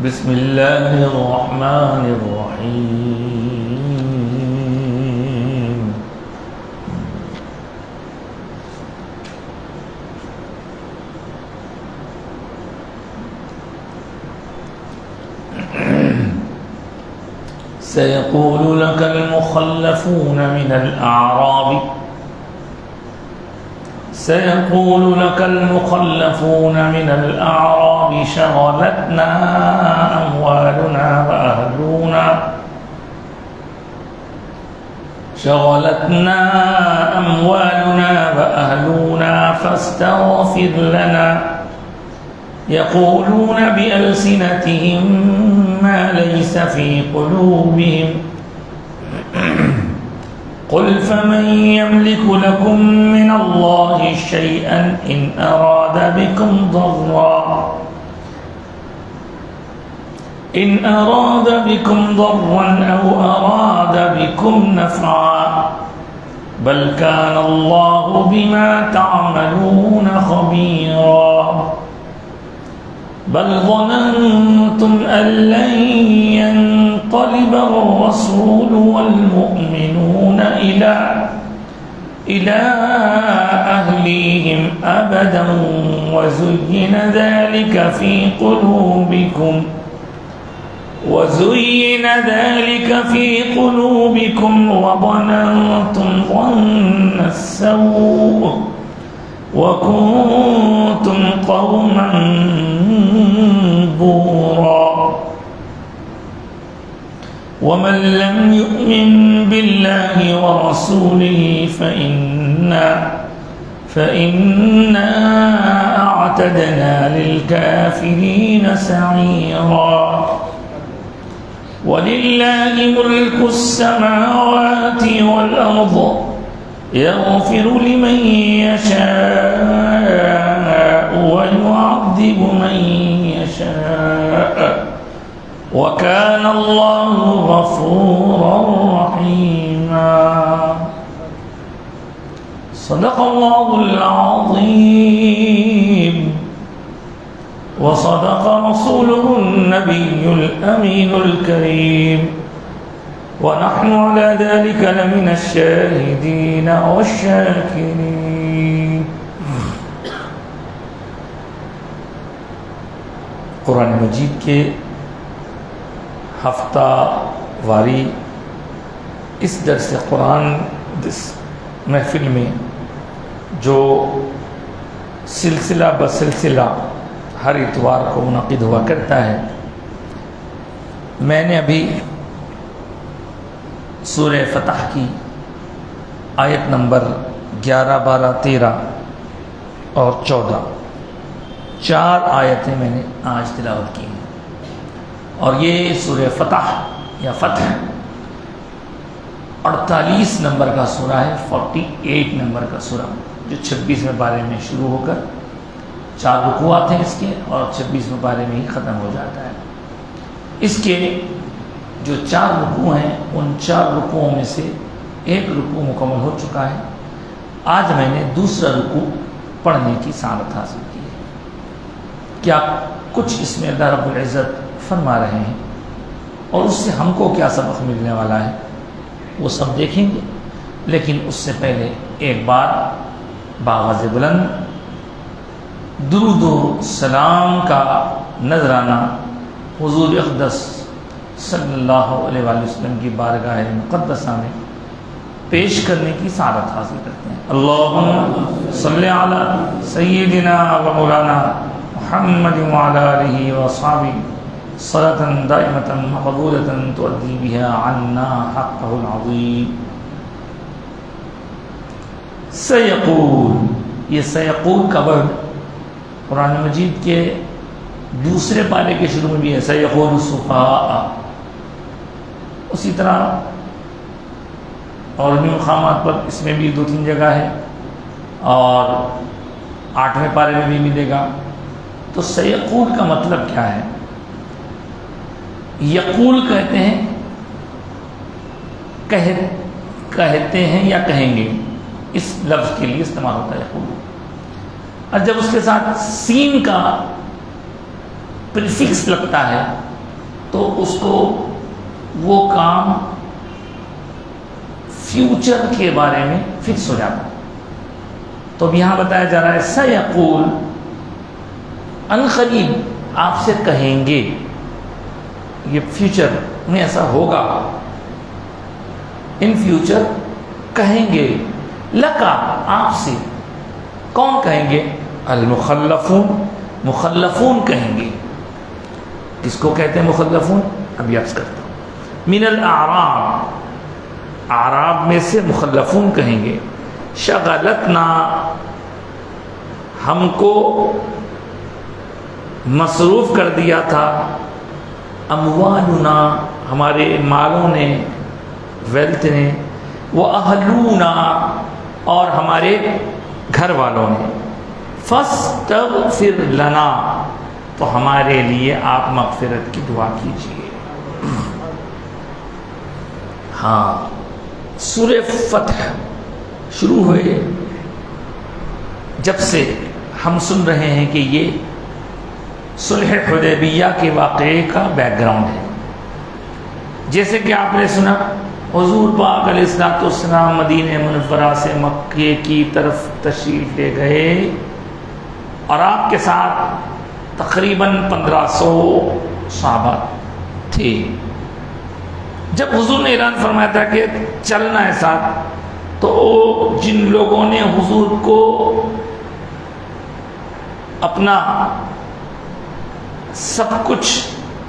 بسم اللہ الرحمن الرحیم سيقول لك المخلفون من الأعراب شغلتنا أموالنا وأهلنا فاستغفر لنا يقولون بألسنتهم ما ليس في قلوبهم قل فمن يملك لكم من الله شيئا إن أراد بكم ضرا أو أراد بكم نفعا بل كان الله بما تعملون خبيرا بل ظننتم أن لن ينقلب الرسول والمؤمنون إلى أهليهم أبدا وزين ذلك في قلوبكم وظننتم ظن السوء وكنتم قوما بورا ومن لم يؤمن بالله ورسوله فإنا أعتدنا للكافرين سعيرا ولله ملك السماوات والأرض يغفر لمن يشاء ويعذب من يشاء وكان الله غفورا رحيما صدق الله العظيم وصدق رسوله النبي الأمين الكريم ونحن على ذلك لمن الشاهدين والشاكرين. قرآن مجید کے ہفتہ واری اس درس قرآن محفل میں جو سلسلہ بسلسلہ ہر اتوار کو منعقد ہوا کرتا ہے، میں نے ابھی سورہ فتح کی آیت نمبر 11، 12، 13 اور 14 4 آیتیں میں نے آج تلاوت کی ہیں، اور یہ سورہ فتح یا فتح 48 نمبر کا سورہ ہے، 48 نمبر کا سورہ، جو 26ویں پارے میں شروع ہو کر 4 رکوعات ہیں اس کے، اور 26ویں پارے میں ہی ختم ہو جاتا ہے. اس کے جو 4 رکوع ہیں، ان 4 رکوعوں میں سے ایک رکوع مکمل ہو چکا ہے. آج میں نے دوسرا رکوع پڑھنے کی سعادت حاصل کی ہے. کیا کچھ اس میں اللہ رب العزت فرما رہے ہیں اور اس سے ہم کو کیا سبق ملنے والا ہے وہ سب دیکھیں گے، لیکن اس سے پہلے ایک بار باغ بلند درود و سلام کا نذرانہ حضور اقدس صلی اللہ علیہ وآلہ وسلم کی بارگاہ مقدسہ میں پیش کرنے کی سعادت حاصل کرتے ہیں. اللہم صلی علی سیدنا و مولانا محمد وعلی آلہ وصحبہ صلاة دائمة مقبولة تؤدی بها عنا حقہ العظیم. سیقول، یہ سیقول کا ورڈ قرآن مجید کے دوسرے پارے کے شروع میں بھی ہے، سیقول السفہاء. اسی طرح اور بھی مقامات پر اس میں بھی 2-3 جگہ ہے، اور 8ویں پارے میں بھی ملے گا. تو سیقول کا مطلب کیا ہے؟ یقول کہتے ہیں، کہتے ہیں یا کہیں گے، اس لفظ کے لیے استعمال ہوتا ہے یقول. اور جب اس کے ساتھ سین کا پریفکس لگتا ہے تو اس کو وہ کام فیوچر کے بارے میں فکس ہو جاتا ہے. تو اب یہاں بتایا جا رہا ہے سیقول، ان قریب آپ سے کہیں گے، یہ فیوچر میں ایسا ہوگا، ان فیوچر کہیں گے، لکا آپ سے، کون کہیں گے؟ المخلفون، مخلفون کہیں گے. کس کو کہتے ہیں مخلفون؟ اب یاد کرتا ہوں. من الاعراب، اعراب میں سے مخلفون کہیں گے. شغلتنا، ہم کو مصروف کر دیا تھا، اموالنا، ہمارے مالوں نے، ویلتھ نے، واہلونا، اور ہمارے گھر والوں نے. فاستغفر لنا، تو ہمارے لیے آپ مغفرت کی دعا کیجیے. ہاں، سورہ فتح شروع ہوئے جب سے ہم سن رہے ہیں کہ یہ صلح حدیبیہ کے واقعے کا بیک گراؤنڈ ہے. جیسے کہ آپ نے سنا حضور پاک علیہ الصلوۃ والسلام مدینہ منورہ سے مکے کی طرف تشریف لے گئے اور آپ کے ساتھ تقریباً 1500 صحابہ تھے. جب حضور نے اعلان فرمایا تھا کہ چلنا ہے ساتھ، تو جن لوگوں نے حضور کو اپنا سب کچھ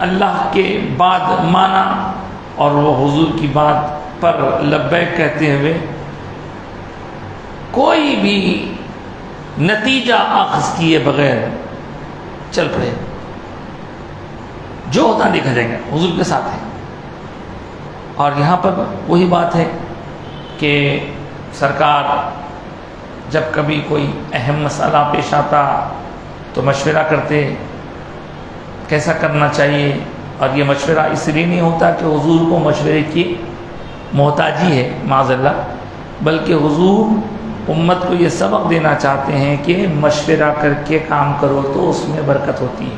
اللہ کے بعد مانا اور وہ حضور کی بات پر لبیک کہتے ہوئے کوئی بھی نتیجہ اخذ کیے بغیر چل پڑے، جو ہوتا دیکھا جائے گا، حضور کے ساتھ ہے. اور یہاں پر وہی بات ہے کہ سرکار جب کبھی کوئی اہم مسئلہ پیش آتا تو مشورہ کرتے کیسا کرنا چاہیے. اور یہ مشورہ اس لیے نہیں ہوتا کہ حضور کو مشورے کی محتاجی ہے معاذ اللہ، بلکہ حضور امت کو یہ سبق دینا چاہتے ہیں کہ مشورہ کر کے کام کرو تو اس میں برکت ہوتی ہے.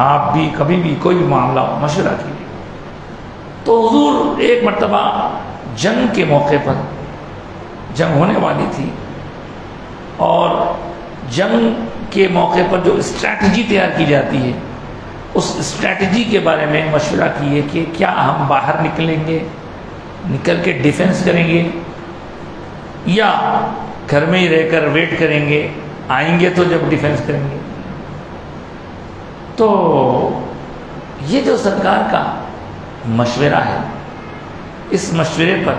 آپ بھی کبھی بھی کوئی بھی معاملہ ہو مشورہ کیجیے. تو حضور ایک مرتبہ جنگ کے موقع پر، جنگ ہونے والی تھی، اور جنگ کے موقع پر جو اسٹریٹجی تیار کی جاتی ہے اس اسٹریٹجی کے بارے میں مشورہ کیے کہ کیا ہم باہر نکلیں گے، نکل کے ڈیفنس کریں گے، یا گھر میں ہی رہ کر ویٹ کریں گے، آئیں گے تو جب ڈیفنس کریں گے. تو یہ جو سرکار کا مشورہ ہے، اس مشورے پر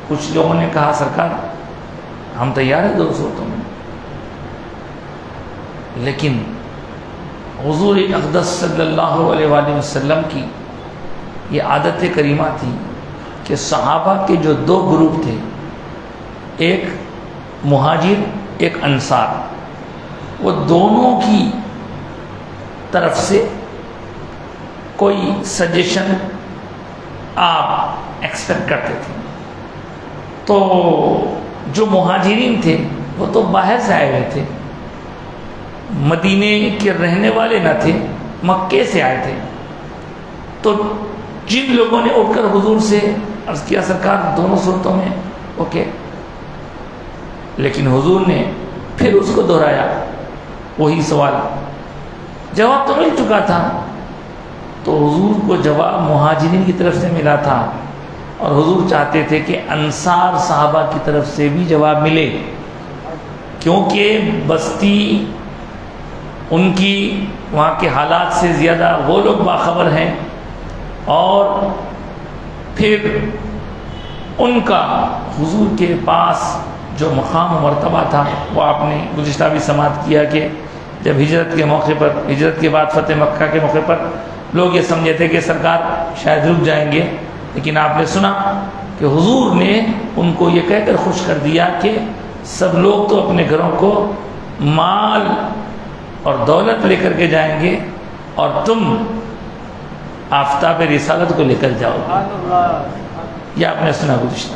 کچھ لوگوں نے کہا سرکار ہم تیار ہیں 2 صورتوں میں، لیکن حضور اقدس صلی اللہ علیہ وآلہ وسلم کی یہ عادت کریمہ تھی کہ صحابہ کے جو 2 گروپ تھے، ایک مہاجر ایک انصار، وہ دونوں کی طرف سے کوئی سجیشن آپ ایکسپیکٹ کرتے تھے. تو جو مہاجرین تھے وہ تو باہر سے آئے ہوئے تھے، مدینے کے رہنے والے نہ تھے، مکے سے آئے تھے. تو جن لوگوں نے اٹھ کر حضور سے عرض کیا سرکار دونوں صورتوں میں اوکے، لیکن حضور نے پھر اس کو دہرایا وہی سوال. جواب تو مل چکا تھا، تو حضور کو جواب مہاجرین کی طرف سے ملا تھا، اور حضور چاہتے تھے کہ انصار صحابہ کی طرف سے بھی جواب ملے، کیونکہ بستی ان کی وہاں کے حالات سے زیادہ وہ لوگ باخبر ہیں، اور پھر ان کا حضور کے پاس جو مقام و مرتبہ تھا وہ آپ نے گزشتہ بھی سماعت کیا کہ جب ہجرت کے موقع پر، ہجرت کے بعد فتح مکہ کے موقع پر لوگ یہ سمجھے تھے کہ سرکار شاید رک جائیں گے، لیکن آپ نے سنا کہ حضور نے ان کو یہ کہہ کر خوش کر دیا کہ سب لوگ تو اپنے گھروں کو مال اور دولت لے کر کے جائیں گے، اور تم آفتاب رسالت کو لے کر جاؤ گے. یہ آپ نے سنا گزشتہ.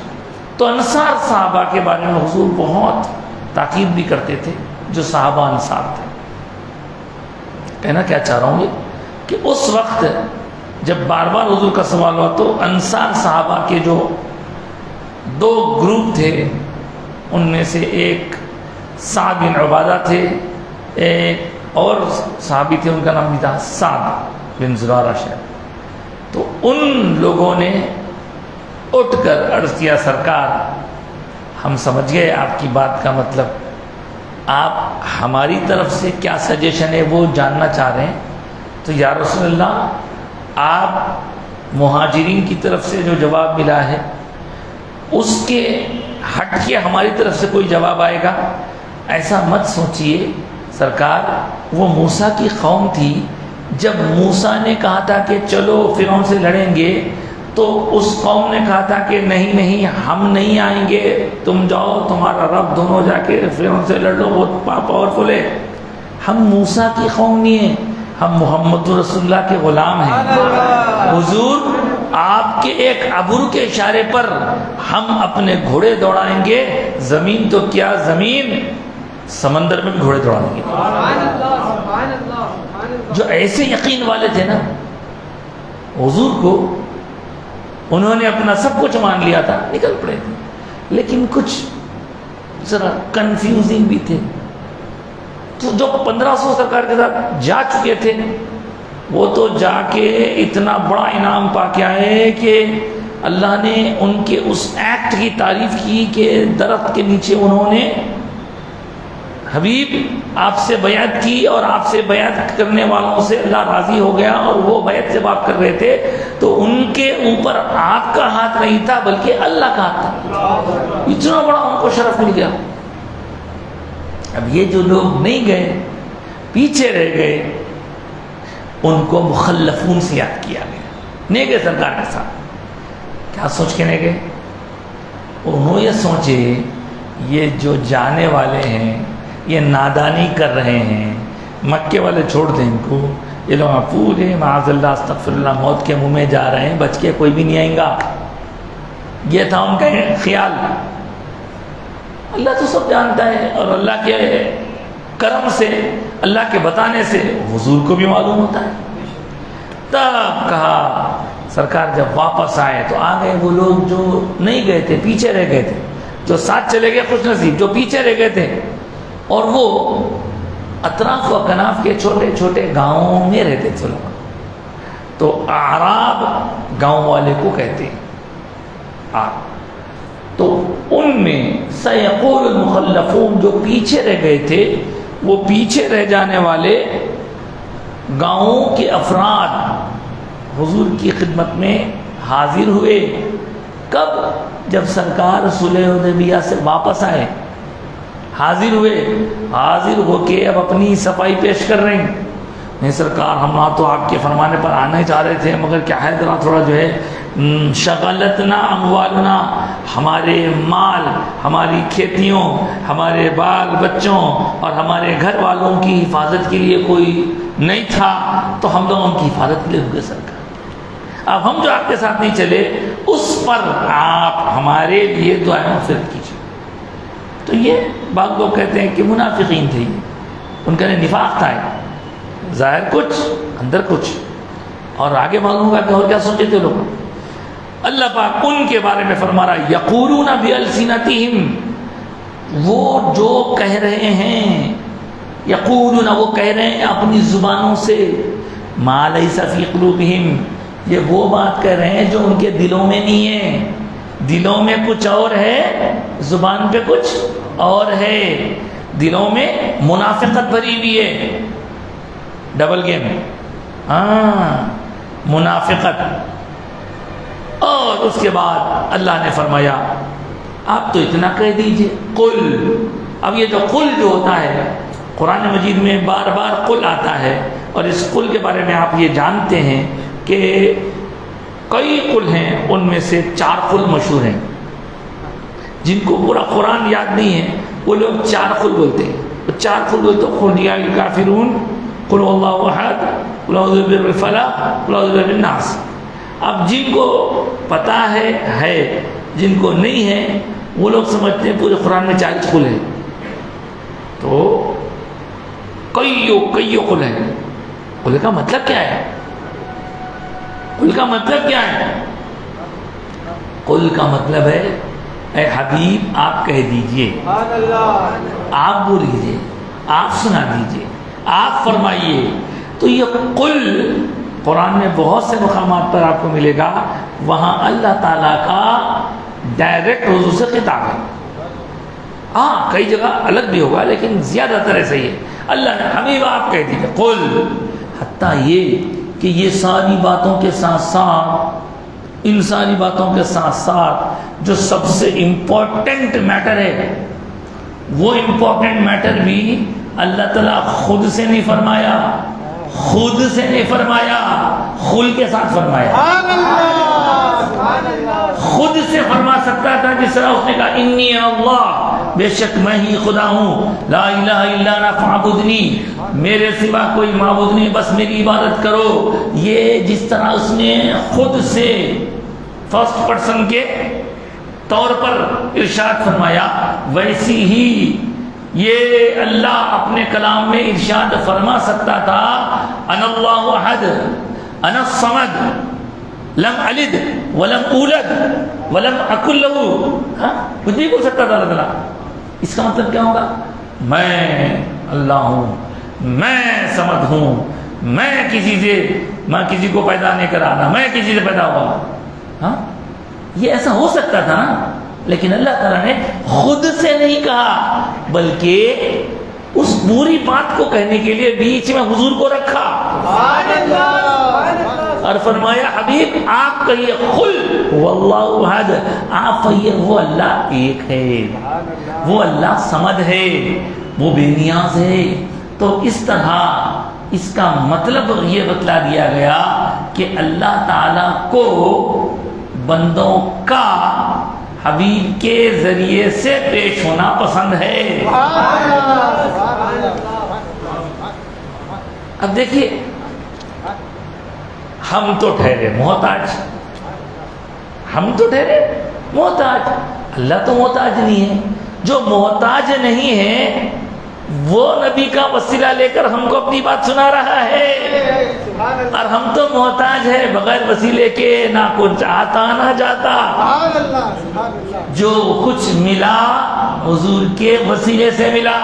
تو انصار صحابہ کے بارے میں حضور بہت تاکید بھی کرتے تھے، جو صحابہ انصار تھے. کہنا کیا چاہ رہا ہوں، یہ کہ اس وقت جب بار بار حضور کا سوال ہوا تو انصار صحابہ کے جو دو گروپ تھے ان میں سے ایک سعد بن عبادہ تھے، ایک اور صحابی تھے ان کا نام بھی تھا سعد بن زرارہ شاید. تو ان لوگوں نے اٹھ کر عرض کیا سرکار ہم سمجھ گئے آپ کی بات کا مطلب، آپ ہماری طرف سے کیا سجیشن ہے وہ جاننا چاہ رہے ہیں. تو یا رسول اللہ آپ مہاجرین کی طرف سے جو جواب ملا ہے اس کے ہٹ کے ہماری طرف سے کوئی جواب آئے گا، ایسا مت سوچئے سرکار. وہ موسیٰ کی قوم تھی، جب موسیٰ نے کہا تھا کہ چلو فرعون سے لڑیں گے تو اس قوم نے کہا تھا کہ نہیں نہیں ہم نہیں آئیں گے، تم جاؤ تمہارا رب دونوں جا کے فرعون سے لڑ لو، بہت پاورفل ہے. ہم موسیٰ کی قوم نہیں ہیں، ہم محمد رسول اللہ کے غلام ہیں. حضور آپ کے ایک ابرو کے اشارے پر ہم اپنے گھوڑے دوڑائیں گے، زمین تو کیا زمین سمندر میں بھی گھوڑے دوڑا دیں گے. جو ایسے یقین والے تھے نا حضور کو، انہوں نے اپنا سب کچھ مان لیا تھا، نکل پڑے تھے. لیکن کچھ ذرا کنفیوزنگ بھی تھے. تو جو 1500 سرکار کے ساتھ جا چکے تھے وہ تو جا کے اتنا بڑا انعام پا کے آئے کہ اللہ نے ان کے اس ایکٹ کی تعریف کی کہ درخت کے نیچے انہوں نے حبیب آپ سے بیعت کی اور آپ سے بیعت کرنے والوں سے اللہ راضی ہو گیا، اور وہ بیعت جب آپ کر رہے تھے تو ان کے اوپر آپ کا ہاتھ نہیں تھا بلکہ اللہ کا ہاتھ تھا. اتنا بڑا ان کو شرف مل گیا. اب یہ جو لوگ نہیں گئے پیچھے رہ گئے ان کو مخلفون سے یاد کیا گیا. نہیں گئے سرکار کے ساتھ، کیا سوچ کے نہیں گئے؟ انہوں یہ سوچے یہ جو جانے والے ہیں یہ نادانی کر رہے ہیں، مکے والے چھوڑ دیں ان کو، یہ لوگ پورے معاذ اللہ استغفر اللہ موت کے منہ میں جا رہے ہیں، بچ کے کوئی بھی نہیں آئیں گا. یہ تھا ان کا خیال. اللہ تو سب جانتا ہے، اور اللہ کے کرم سے اللہ کے بتانے سے حضور کو بھی معلوم ہوتا ہے. تب کہا سرکار جب واپس آئے تو آ گئے وہ لوگ جو نہیں گئے تھے، پیچھے رہ گئے تھے. جو ساتھ چلے گئے خوش نصیب، جو پیچھے رہ گئے تھے اور وہ اطراف و کناف کے چھوٹے چھوٹے گاؤں میں رہتے تھے لوگ. تو اعراب گاؤں والے کو کہتے ہیں. تو ان میں سیقول المخلفون جو پیچھے رہ گئے تھے، وہ پیچھے رہ جانے والے گاؤں کے افراد حضور کی خدمت میں حاضر ہوئے. کب؟ جب سرکار صلح حدیبیہ سے واپس آئے حاضر ہوئے. حاضر ہو کے اب اپنی صفائی پیش کر رہے ہیں. نہیں سرکار ہم تو آپ کے فرمانے پر آنا چاہ رہے تھے، مگر کیا ہے ذرا تھوڑا جو ہے شغلتنا اموالنا، ہمارے مال، ہماری کھیتیوں، ہمارے بال بچوں اور ہمارے گھر والوں کی حفاظت کے لیے کوئی نہیں تھا، تو ہم لوگ ان کی حفاظت کے لیے ہوئے سرکار. اب ہم جو آپ کے ساتھ نہیں چلے اس پر آپ ہمارے لیے دعائیں مغفرت کیجیے. تو یہ بعض لوگ کہتے ہیں کہ منافقین تھے، ان کا نفاق تھا، ظاہر کچھ اندر کچھ، اور آگے معلوم ہوگا کہ اور کیا سوچے تھے لوگ. اللہ پاک ان کے بارے میں فرما رہا ہے یقولون بألسنتہم، وہ جو کہہ رہے ہیں، یقولون وہ کہہ رہے ہیں اپنی زبانوں سے، ما لیس فی قلوبہم، یہ وہ بات کہہ رہے ہیں جو ان کے دلوں میں نہیں ہے. دلوں میں کچھ اور ہے، زبان پہ کچھ اور ہے. دلوں میں منافقت بھری ہوئی ہے. ڈبل گیم، منافقت. اور اس کے بعد اللہ نے فرمایا آپ تو اتنا کہہ دیجئے قل. اب یہ جو قل جو ہوتا ہے قرآن مجید میں بار بار قل آتا ہے، اور اس قل کے بارے میں آپ یہ جانتے ہیں کہ کئی قل ہیں، ان میں سے 4 قل مشہور ہیں. جن کو پورا قرآن یاد نہیں ہے وہ لوگ 4 قل بولتے ہیں. 4 قل بولتے ہیں، قل یا الکافرون، قل اللہ احد، قل اعوذ برب الفلق، قل اعوذ برب الناس. اب جن کو پتہ ہے، جن کو نہیں ہے وہ لوگ سمجھتے ہیں پورے قرآن میں 40 قل ہیں. تو کئیوں قل ہیں. قل کا مطلب کیا ہے؟ قل کا مطلب کیا ہے؟ قل کا مطلب ہے اے حبیب آپ کہہ دیجئے، آپ بولیے، آپ سنا دیجئے، آپ فرمائیے۔ تو یہ قل قرآن میں بہت سے مقامات پر آپ کو ملے گا، وہاں اللہ تعالیٰ کا ڈائریکٹ حضور سے خطاب ہے۔ ہاں کئی جگہ الگ بھی ہوگا لیکن زیادہ تر ایسا ہی ہے، اللہ نے حبیب آپ کہہ دیجئے قل، حتیٰ یہ کہ یہ ساری باتوں کے ساتھ ساتھ، ان ساری باتوں کے ساتھ ساتھ جو سب سے امپورٹنٹ میٹر ہے، وہ امپورٹنٹ میٹر بھی اللہ تعالیٰ خود سے نہیں فرمایا، خود سے نہیں فرمایا، خل کے ساتھ فرمایا۔ خود سے فرما سکتا تھا جس طرح اس نے کہا انی اللہ، بے شک میں ہی خدا ہوں، لا الہ الا انا فاعبدنی، میرے سوا کوئی معبود نہیں، بس میری عبادت کرو۔ یہ جس طرح اس نے خود سے فرسٹ پرسن کے طور پر ارشاد فرمایا، ویسی ہی یہ اللہ اپنے کلام میں ارشاد فرما سکتا تھا، انا اللہ احد انا الصمد لم الد ولم اولد ولم اکن لہ، کچھ بھی بول سکتا تھا اللہ تعالیٰ۔ اس کا مطلب کیا ہوگا؟ میں اللہ ہوں، میں صمد ہوں، میں کسی کو پیدا نہیں کرا، نہ میں کسی سے پیدا ہوا۔ ہاں یہ ایسا ہو سکتا تھا نا، لیکن اللہ تعالیٰ نے خود سے نہیں کہا، بلکہ اس پوری بات کو کہنے کے لیے بیچ میں حضور کو رکھا اور فرمایا حبیب آپ کہیے قل واللہ احد، آپ کہیے وہ اللہ ایک ہے، وہ اللہ صمد ہے، وہ بے نیاز ہے۔ تو اس طرح اس کا مطلب یہ بتلا دیا گیا کہ اللہ تعالیٰ کو بندوں کا حبیب کے ذریعے سے پیش ہونا پسند ہے۔ اب دیکھیے ہم تو ٹھہرے محتاج، ہم تو ٹھہرے محتاج، اللہ تو محتاج نہیں ہے۔ جو محتاج نہیں ہے وہ نبی کا وسیلہ لے کر ہم کو اپنی بات سنا رہا ہے، اور ہم تو محتاج ہے بغیر وسیلے کے، نہ کچھ چاہتا نہ جاتا۔ جو کچھ ملا حضور کے وسیلے سے ملا،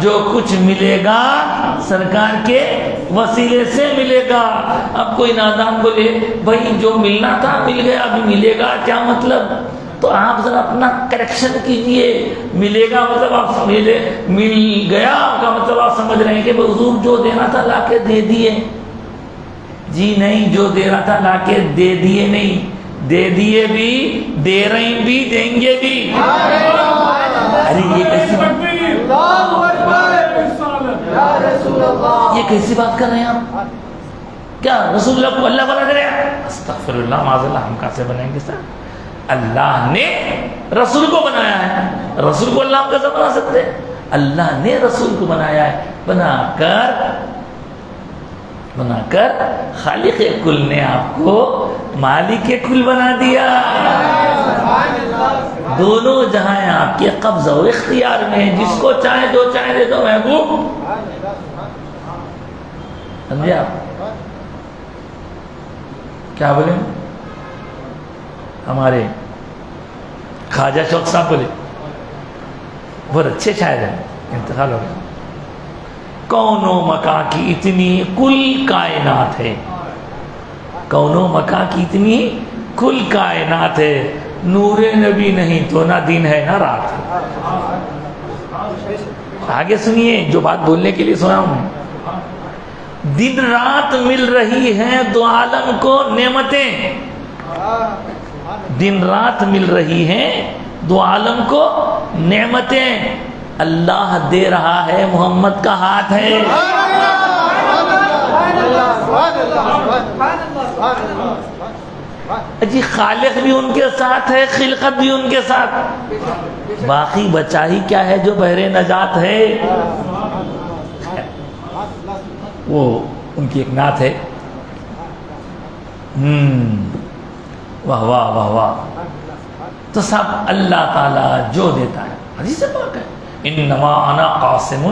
جو کچھ ملے گا سرکار کے وسیلے سے ملے گا۔ اب کوئی نادان بولے بھائی جو ملنا تھا مل گیا، ابھی ملے گا کیا مطلب؟ تو آپ ذرا اپنا کریکشن کیجئے، ملے گا مطلب آپ مل گیا کا مطلب آپ سمجھ رہے ہیں کہ حضور جو دینا تھا لا کے دے دیے؟ جی نہیں، جو دینا تھا لا کے دے دیے نہیں، دے دیے بھی، دے رہے بھی، دیں گے بھی۔ ارے یہ کیسی بات کر رہے ہیں آپ؟ کیا رسول اللہ کو اللہ بنا دے رہے ہیں؟ استغفر اللہ معاذ اللہ، ہم کیسے بنائیں گے سر؟ اللہ نے رسول کو بنایا ہے، رسول کو اللہ ہم کیسے بنا سکتے ہیں؟ اللہ نے رسول کو بنایا ہے، بنا کر خالق کل نے آپ کو مالک کل بنا دیا۔ دونوں جہاں آپ کے قبضہ و اختیار میں ہیں، جس کو چاہے جو چاہے دے دو محبوب۔ سمجھے آپ کیا بولے؟ ہمارے خواجہ شوق صاحب بولے، بہت اچھے شاعر ہیں، انتقال ہو گیا، کون و مکاں کی اتنی کل کائنات ہے، کون و مکاں کی اتنی کل کائنات ہے، نور نبی نہیں تو نہ دن ہے نہ رات ہے۔ آگے سنیے جو بات بولنے کے لیے سنا ہوں، دن رات مل رہی ہیں دو عالم کو نعمتیں، دن رات مل رہی ہیں دو عالم کو نعمتیں، اللہ دے رہا ہے محمد کا ہاتھ ہے۔ جی خالق بھی ان کے ساتھ ہے، خلقت بھی ان کے ساتھ، باقی بچا ہی کیا ہے جو بحر نجات ہے۔ وہ ان کی ایک نعت ہے، واہ واہ واہ واہ، تو سب اللہ تعالیٰ جو دیتا ہے، حدیث پاک ہے، انما انا قاسم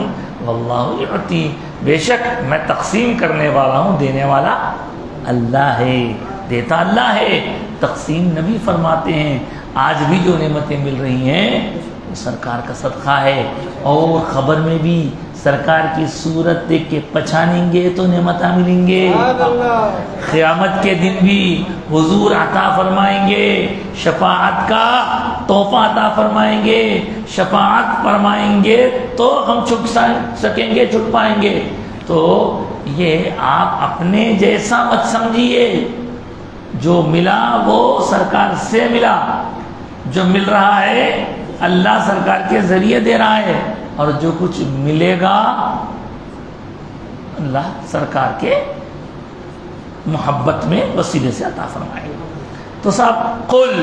واللہ یعطی، بے شک میں تقسیم کرنے والا ہوں، دینے والا اللہ ہے، دیتا اللہ ہے، تقسیم نبی فرماتے ہیں۔ آج بھی جو نعمتیں مل رہی ہیں وہ سرکار کا صدقہ ہے، اور خبر میں بھی سرکار کی صورت دیکھ کے پہچانیں گے تو نعمتیں ملیں گے۔ قیامت کے دن بھی حضور عطا فرمائیں گے، شفاعت کا تحفہ عطا فرمائیں گے، شفاعت فرمائیں گے تو ہم چھپ سکیں گے، چھپ پائیں گے۔ تو یہ آپ اپنے جیسا مت سمجھیے، جو ملا وہ سرکار سے ملا، جو مل رہا ہے اللہ سرکار کے ذریعے دے رہا ہے، اور جو کچھ ملے گا اللہ سرکار کے محبت میں وسیلے سے عطا فرمائے گا۔ تو صاحب قل،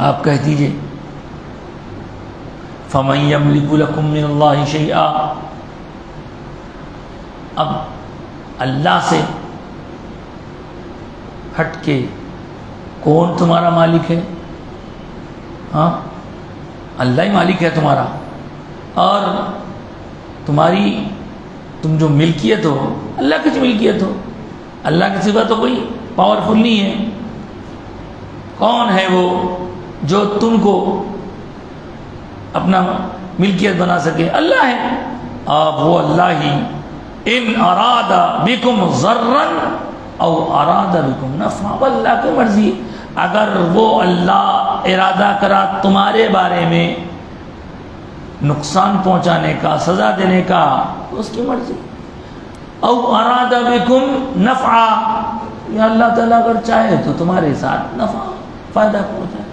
آپ کہہ دیجئے فَمَن يَمْلِكُ لَكُم مِّنَ اللَّهِ شَيْئًا، اب اللہ سے ہٹ کے کون تمہارا مالک ہے؟ ہاں، اللہ ہی مالک ہے تمہارا، اور تم جو ملکیت ہو اللہ کی ملکیت ہو، اللہ کے سوا تو کوئی پاورفل نہیں ہے۔ کون ہے وہ جو تم کو اپنا ملکیت بنا سکے؟ اللہ ہے، اب وہ اللہ ہی ان اراد بکم ضرا او اراد بکم نفعا، اللہ کی مرضی، اگر وہ اللہ ارادہ کرا تمہارے بارے میں نقصان پہنچانے کا، سزا دینے کا، تو اس کی مرضی، او اراد بکم نفعا، یا اللہ تعالیٰ اگر چاہے تو تمہارے ساتھ نفع فائدہ پہنچائے۔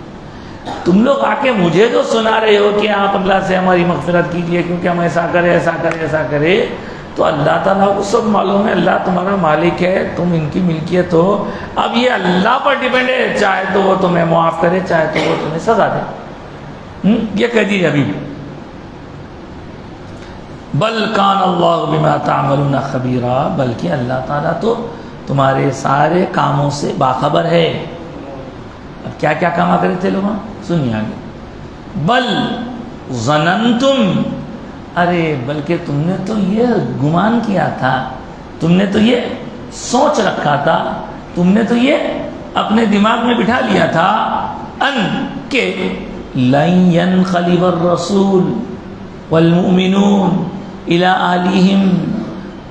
تم لوگ آ کے مجھے جو سنا رہے ہو کہ آپ اللہ سے ہماری مغفرت کیجیے کیونکہ ہم ایسا کرے ایسا کرے ایسا کرے، تو اللہ تعالیٰ کو سب معلوم ہے، اللہ تمہارا مالک ہے، تم ان کی ملکیت ہو۔ اب یہ اللہ پر ڈیپینڈ ہے، چاہے تو وہ تمہیں معاف کرے، چاہے تو وہ تمہیں سزا دے۔ یہ کہہ دیجیے ابھی، بل کان اللہ بما تعملون خبیرا، بلکہ اللہ تعالیٰ تو تمہارے سارے کاموں سے باخبر ہے۔ اب کیا کیا کام کرے تھے لوگ، سنیے آگے، بل ظننتم، ارے بلکہ تم نے تو یہ گمان کیا تھا، تم نے تو یہ سوچ رکھا تھا، تم نے تو یہ اپنے دماغ میں بٹھا لیا تھا، ان کہ لن ينقلب الرسول والمؤمنون الى اہلہم،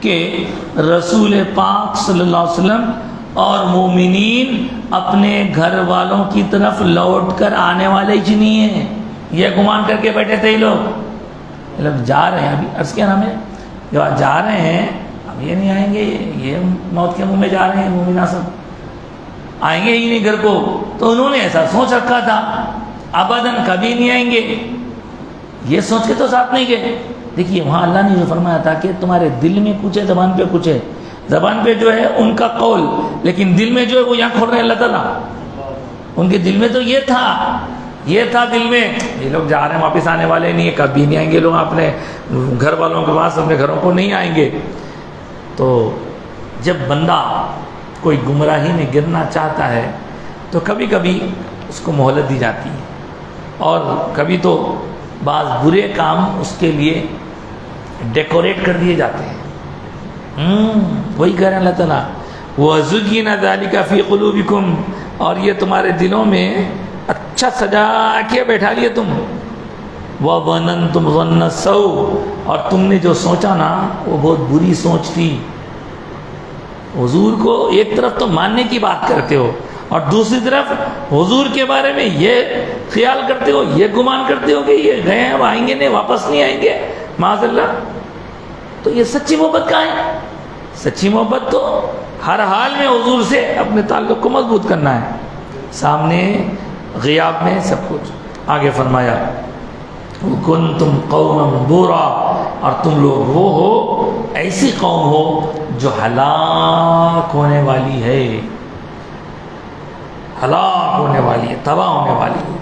کہ رسول پاک صلی اللہ علیہ وسلم اور مومنین اپنے گھر والوں کی طرف لوٹ کر آنے والے ہی نہیں ہیں۔ یہ گمان کر کے بیٹھے تھے یہ لوگ جا رہے ہیں، ابھی عرض کیا نام ہے، جو جا رہے ہیں اب یہ نہیں آئیں گے، یہ موت کے منہ میں جا رہے ہیں، مومنہ سب آئیں گے ہی نہیں گھر کو، تو انہوں نے ایسا سوچ رکھا تھا ابداً کبھی نہیں آئیں گے، یہ سوچ کے تو ساتھ نہیں گئے۔ دیکھیے وہاں اللہ نے جو فرمایا تھا کہ تمہارے دل میں کچھ ہے، زبان پہ کچھ ہے، زبان پہ جو ہے ان کا قول، لیکن دل میں جو ہے وہ یہاں کھول رہے ہیں اللہ تعالیٰ، ان کے دل میں تو یہ تھا دل میں، یہ لوگ جا رہے ہیں واپس آنے والے نہیں ہیں، کبھی نہیں آئیں گے لوگ اپنے گھر والوں کے پاس، اپنے گھروں کو نہیں آئیں گے۔ تو جب بندہ کوئی گمراہی میں گرنا چاہتا ہے تو کبھی کبھی اس کو مہلت دی جاتی ہے، اور کبھی تو بعض برے کام اس کے لیے ڈیکوریٹ کر دیے جاتے ہیں۔ وہی کہہ رہے ہیں اللہ تعالیٰ، وَزُيِّنَ ذَلِكَ فِي قُلُوبِكُمْ، اور یہ تمہارے دلوں میں اچھا سجا کے بیٹھا لیے تم، وَظَنَنْتُمْ ظَنَّ السَّوْءِ، اور تم نے جو سوچا نا وہ بہت بری سوچ تھی۔ حضور کو ایک طرف تو ماننے کی بات کرتے ہو، اور دوسری طرف حضور کے بارے میں یہ خیال کرتے ہو، یہ گمان کرتے ہو کہ یہ گئے ہیں اب آئیں گے نہیں، واپس نہیں آئیں گے معاذ اللہ۔ تو یہ سچی محبت کہاں ہے؟ سچی محبت تو ہر حال میں حضور سے اپنے تعلق کو مضبوط کرنا ہے، سامنے غیاب میں سب کچھ۔ آگے فرمایا وَكُنْتُمْ قَوْمًا بُورًا، اور تم لوگ وہ ہو، ایسی قوم ہو جو ہلاک ہونے والی ہے، ہلاک ہونے والی ہے، تباہ ہونے والی ہے۔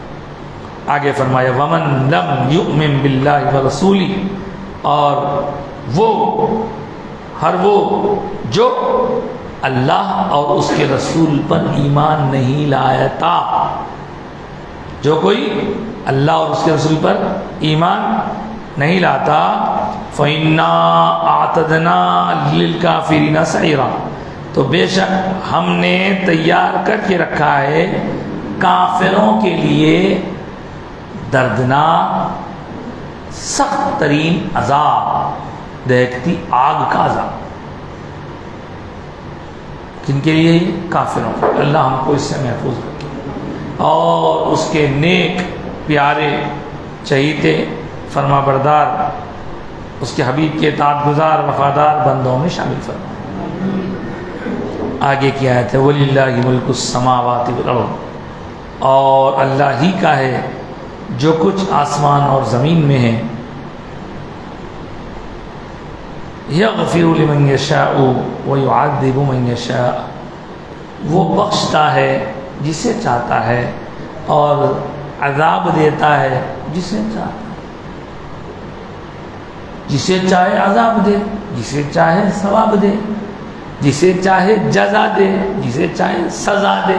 آگے فرمایا وَمَن لَمْ يُؤْمِن بِاللَّهِ وَرَسُولِهِ، اور وہ جو اللہ اور اس کے رسول پر ایمان نہیں لایا تھا، جو کوئی اللہ اور اس کے رسول پر ایمان نہیں لاتا، فَإِنَّا أَعْتَدْنَا لِلْكَافِرِينَ سَعِيرًا، تو بے شک ہم نے تیار کر کے رکھا ہے کافروں کے لیے دردناک سخت ترین عذاب، دیکھتی آگ کا عذاب۔ کن کے لیے؟ کافروں کے۔ اللہ ہم کو اس سے محفوظ رکھے اور اس کے نیک پیارے چہیتے فرما بردار، اس کے حبیب کے اطاعت گزار وفادار بندوں میں شامل فرما۔ آگے کی آیت ہے وَلِلَّهِ مُلْكُ السَّمَاوَاتِ وَالْأَرْضِ، اور اللہ ہی کا ہے جو کچھ آسمان اور زمین میں ہے۔ يَغْفِرُ لِمَنْ يَشَاءُ وَيُعَذِّبُ مَنْ يَشَاءُ، وہ بخشتا ہے جسے چاہتا ہے اور عذاب دیتا ہے جسے چاہتا ہے۔ جسے چاہے عذاب دے، جسے چاہے ثواب دے، جسے چاہے جزا دے، جسے چاہے سزا دے،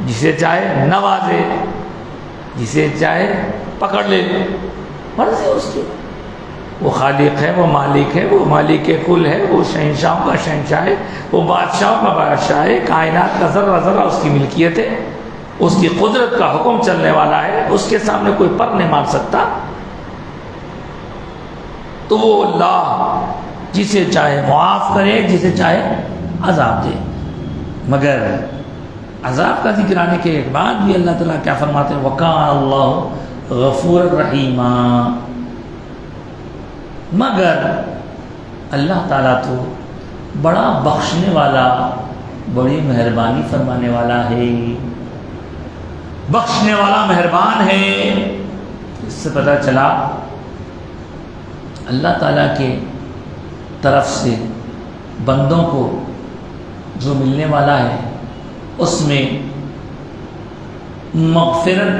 جسے چاہے نوازے، جسے چاہے پکڑ لے، مرضی اس کی۔ وہ خالق ہے، وہ مالک ہے، وہ مالک کل ہے، وہ شہنشاہوں کا شہنشاہ ہے، وہ بادشاہوں کا بادشاہ ہے، کائنات کا ذرہ ذرہ اس کی ملکیت ہے، اس کی قدرت کا حکم چلنے والا ہے، اس کے سامنے کوئی پر نہیں مار سکتا۔ تو وہ اللہ جسے چاہے معاف کرے، جسے چاہے عذاب دے۔ مگر عذاب کا ذکر آنے کے بعد بھی اللہ تعالیٰ کیا فرماتے ہیں؟ وَكَانَ اللَّهُ غَفُورًا رَحِيمًا، مگر اللہ تعالیٰ تو بڑا بخشنے والا، بڑی مہربانی فرمانے والا ہے، بخشنے والا مہربان ہے۔ اس سے پتہ چلا اللہ تعالیٰ کے طرف سے بندوں کو جو ملنے والا ہے اس میں مغفرت،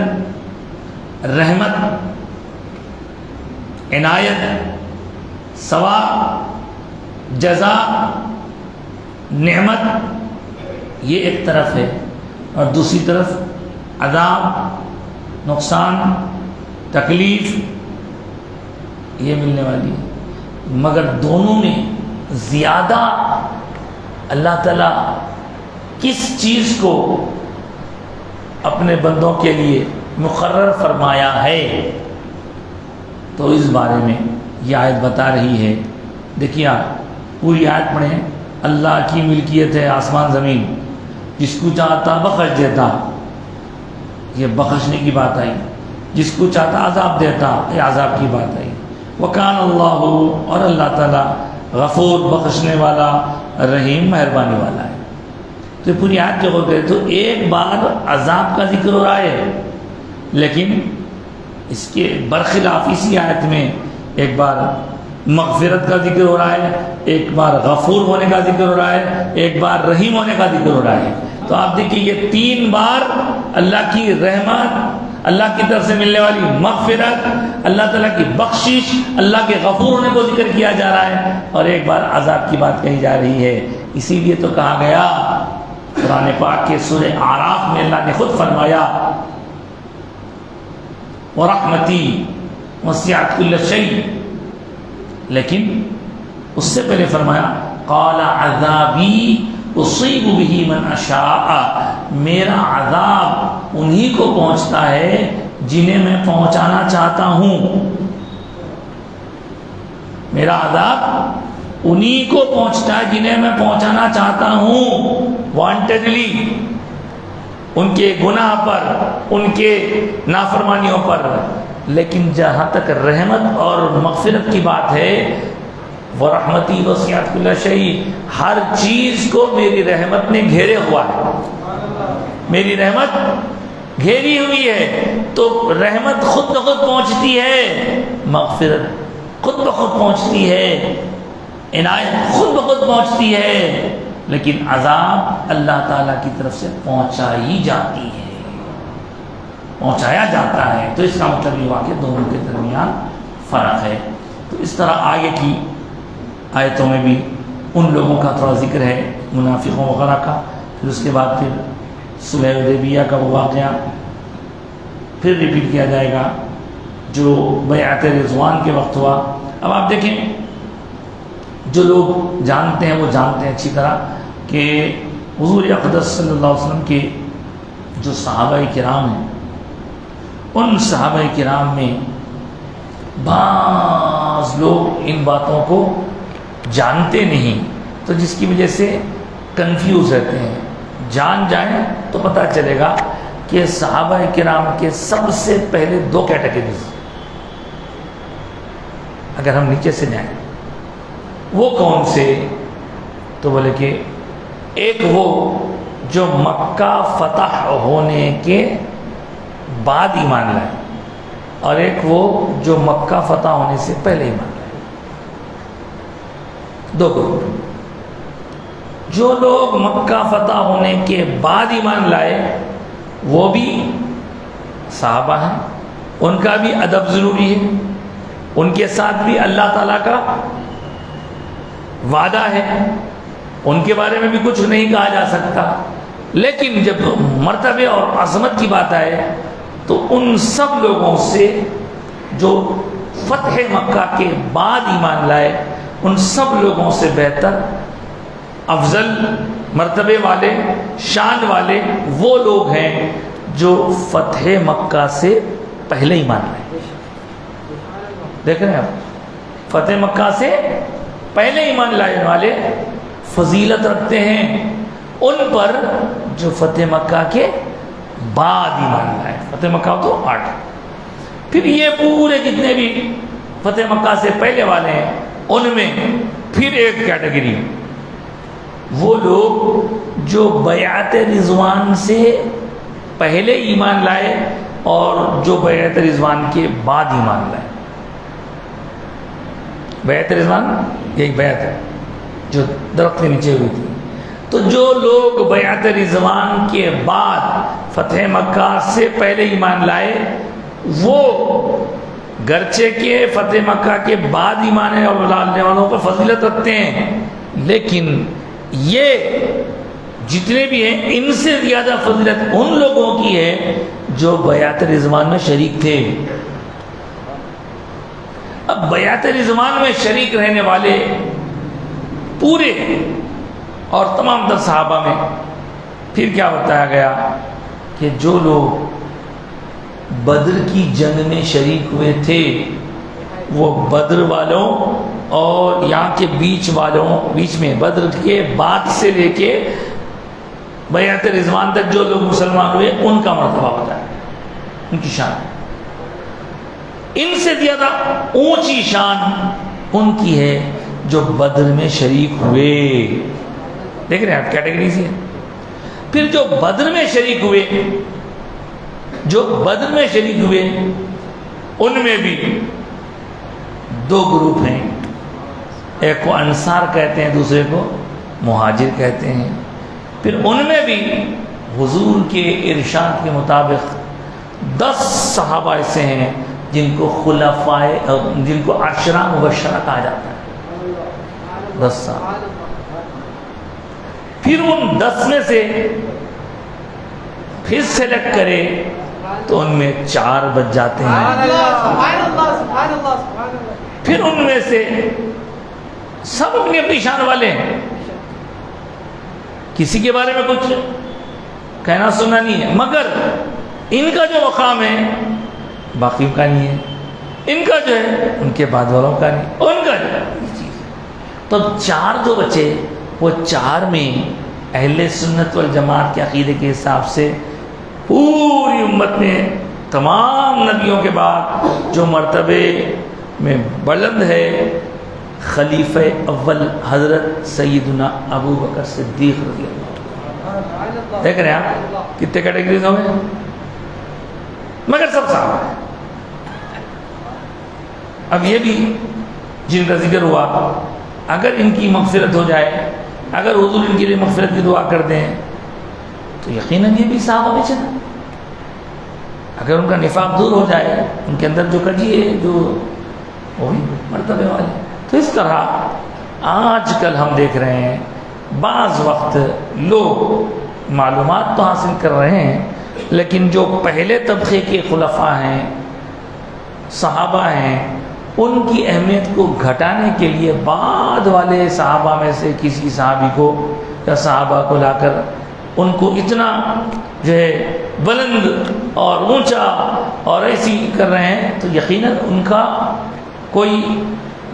رحمت، عنایت، ثواب، جزا، نعمت، یہ ایک طرف ہے، اور دوسری طرف عذاب، نقصان، تکلیف، یہ ملنے والی ہے۔ مگر دونوں میں زیادہ اللہ تعالیٰ کس چیز کو اپنے بندوں کے لیے مقرر فرمایا ہے، تو اس بارے میں یہ آیت بتا رہی ہے۔ دیکھیے آپ پوری آیت پڑھیں۔ اللہ کی ملکیت ہے آسمان زمین، جس کو چاہتا بخش دیتا، یہ بخشنے کی بات آئی، جس کو چاہتا عذاب دیتا، یہ عذاب کی بات آئی۔ وَكَانَ اللَّهُ، اور اللہ تعالیٰ غفور بخشنے والا، رحیم مہربانی والا ہے۔ تو پوری آیت کے غور کریں تو ایک بار عذاب کا ذکر ہو رہا ہے، لیکن اس کے برخلاف اسی آیت میں ایک بار مغفرت کا ذکر ہو رہا ہے، ایک بار غفور ہونے کا ذکر ہو رہا ہے، ایک بار رحیم ہونے کا ذکر ہو رہا ہے۔ تو آپ دیکھیں یہ 3 بار اللہ کی رحمت، اللہ کی طرف سے ملنے والی مغفرت، اللہ تعالیٰ کی بخشش، اللہ کے غفور ہونے کو ذکر کیا جا رہا ہے، اور ایک بار عذاب کی بات کہی جا رہی ہے۔ اسی لیے تو کہا گیا قرآن پاک کے سورہ اعراف میں اللہ نے خود فرمایا وَرَحْمَتِي وَسِعَتْ كُلَّ شَيْءٍ، لیکن اس سے پہلے فرمایا قَالَ عَذَابِي اصیب بہ من اشاء، میرا عذاب انہی کو پہنچتا ہے جنہیں میں پہنچانا چاہتا ہوں، میرا عذاب انہی کو پہنچتا ہے جنہیں میں پہنچانا چاہتا ہوں، وانٹیڈلی، ان کے گناہ پر، ان کے نافرمانیوں پر۔ لیکن جہاں تک رحمت اور مغفرت کی بات ہے، وَرَحْمَتِي وَسِعَتْ كُلَّ شَيْءٍ، ہر چیز کو میری رحمت نے گھیرے ہوا ہے، میری رحمت گھیری ہوئی ہے۔ تو رحمت خود بخود پہنچتی ہے، مغفرت خود بخود پہنچتی ہے، عنایت خود بخود پہنچتی ہے، لیکن عذاب اللہ تعالیٰ کی طرف سے پہنچائی جاتی ہے، پہنچایا جاتا ہے۔ تو اس کا مطلب یہ ہوا کہ دونوں کے درمیان فرق ہے۔ تو اس طرح آگے کی آیتوں میں بھی ان لوگوں کا تھوڑا ذکر ہے، منافقوں وغیرہ کا، پھر اس کے بعد پھر صلح حدیبیہ کا وہ واقعہ پھر ریپیٹ کیا جائے گا جو بیعت رضوان کے وقت ہوا۔ اب آپ دیکھیں جو لوگ جانتے ہیں وہ جانتے ہیں اچھی طرح کہ حضور اقدس صلی اللہ علیہ وسلم کے جو صحابہ کرام ہیں، ان صحابہ کرام میں بعض لوگ ان باتوں کو جانتے نہیں، تو جس کی وجہ سے کنفیوز رہتے ہیں۔ جان جائیں تو پتہ چلے گا کہ صحابہ کرام کے سب سے پہلے دو کیٹیگریز، اگر ہم نیچے سے جائیں وہ کون سے، تو بولے کہ ایک وہ جو مکہ فتح ہونے کے بعد ایمان لائے، اور ایک وہ جو مکہ فتح ہونے سے پہلے ایمان لائے۔ دو گروپ۔ جو لوگ مکہ فتح ہونے کے بعد ایمان لائے وہ بھی صحابہ ہیں، ان کا بھی ادب ضروری ہے، ان کے ساتھ بھی اللہ تعالیٰ کا وعدہ ہے، ان کے بارے میں بھی کچھ نہیں کہا جا سکتا، لیکن جب مرتبے اور عظمت کی بات آئے تو ان سب لوگوں سے جو فتح مکہ کے بعد ایمان لائے، ان سب لوگوں سے بہتر، افضل مرتبے والے، شان والے وہ لوگ ہیں جو فتح مکہ سے پہلے ایمان لائے۔ دیکھ رہے ہیں آپ، فتح مکہ سے پہلے ایمان لائے والے فضیلت رکھتے ہیں ان پر جو فتح مکہ کے بعد ایمان لائے۔ فتح مکہ تو 8، پھر یہ پورے جتنے بھی فتح مکہ سے پہلے والے ہیں ان میں پھر ایک کیٹیگری، وہ لوگ جو بیعت رضوان سے پہلے ایمان لائے اور جو بیعت رضوان کے بعد ایمان لائے۔ بیعت رضوان یہی بیعت ہے جو درخت کے نیچے ہوئی تھی، تو جو لوگ بیعت رضوان کے بعد فتح مکہ سے پہلے ایمان لائے وہ گرچہ کے فتح مکہ کے بعد ایمان ہے اور لانے والوں پر فضیلت رکھتے ہیں، لیکن یہ جتنے بھی ہیں ان سے زیادہ فضیلت ان لوگوں کی ہے جو بیعت رضوان میں شریک تھے۔ اب بیعت رضوان میں شریک رہنے والے پورے اور تمام تر صحابہ میں پھر کیا بتایا گیا کہ جو لوگ بدر کی جنگ میں شریک ہوئے تھے وہ بدر والوں اور یہاں کے بیچ میں بدر کے بعد سے لے کے بیعت رضوان تک جو لوگ مسلمان ہوئے ان کا مرتبہ ہوتا ہے، ان کی شان۔ ان سے زیادہ اونچی شان ان کی ہے جو بدر میں شریک ہوئے۔ دیکھ رہے ہیں آپ کیٹیگریز ہیں۔ پھر جو بدر میں شریک ہوئے ان میں بھی دو گروپ ہیں، ایک کو انصار کہتے ہیں، دوسرے کو مہاجر کہتے ہیں۔ پھر ان میں بھی حضور کے ارشاد کے مطابق 10 صحابہ ایسے ہیں جن کو عشرہ مبشرہ کہا جاتا ہے، 10 صحابہ۔ پھر ان 10 میں سے پھر سلیکٹ کرے تو ان میں 4 بچ جاتے ہیں۔ پھر ان میں سے سب اپنی اپنی شان والے ہیں، کسی کے بارے میں کچھ کہنا سننا نہیں ہے، مگر ان کا جو مقام ہے باقیوں کا نہیں ہے، ان کا جو ہے ان کے بعد والوں کا نہیں، ان کا جو ہے یہ چیز۔ تو 4 جو بچے وہ 4 میں اہل سنت والجماعت کے عقیدے کے حساب سے پوری امت میں تمام نبیوں کے بعد جو مرتبے میں بلند ہے خلیفہ اول حضرت سیدنا ابو بکر صدیق رضی اللہ۔ دیکھ رہے ہیں آپ کتنے کیٹیگریز ہو گئے، مگر سب صحابہ ہیں۔ اب یہ بھی جن کا ذکر ہوا اگر ان کی مغفرت ہو جائے، اگر حضور ان کے لیے مغفرت کی دعا کر دیں تو یقیناً یہ بھی صحابہ میں چلا۔ اگر ان کا نفاق دور ہو جائے، ان کے اندر جو کجی ہے جو وہی مرتبے والے۔ تو اس طرح آج کل ہم دیکھ رہے ہیں بعض وقت لوگ معلومات تو حاصل کر رہے ہیں لیکن جو پہلے طبقے کے خلفاء ہیں، صحابہ ہیں، ان کی اہمیت کو گھٹانے کے لیے بعد والے صحابہ میں سے کسی صحابی کو یا صحابہ کو لا کر ان کو اتنا جو ہے بلند اور اونچا اور ایسی کر رہے ہیں، تو یقیناً ان کا کوئی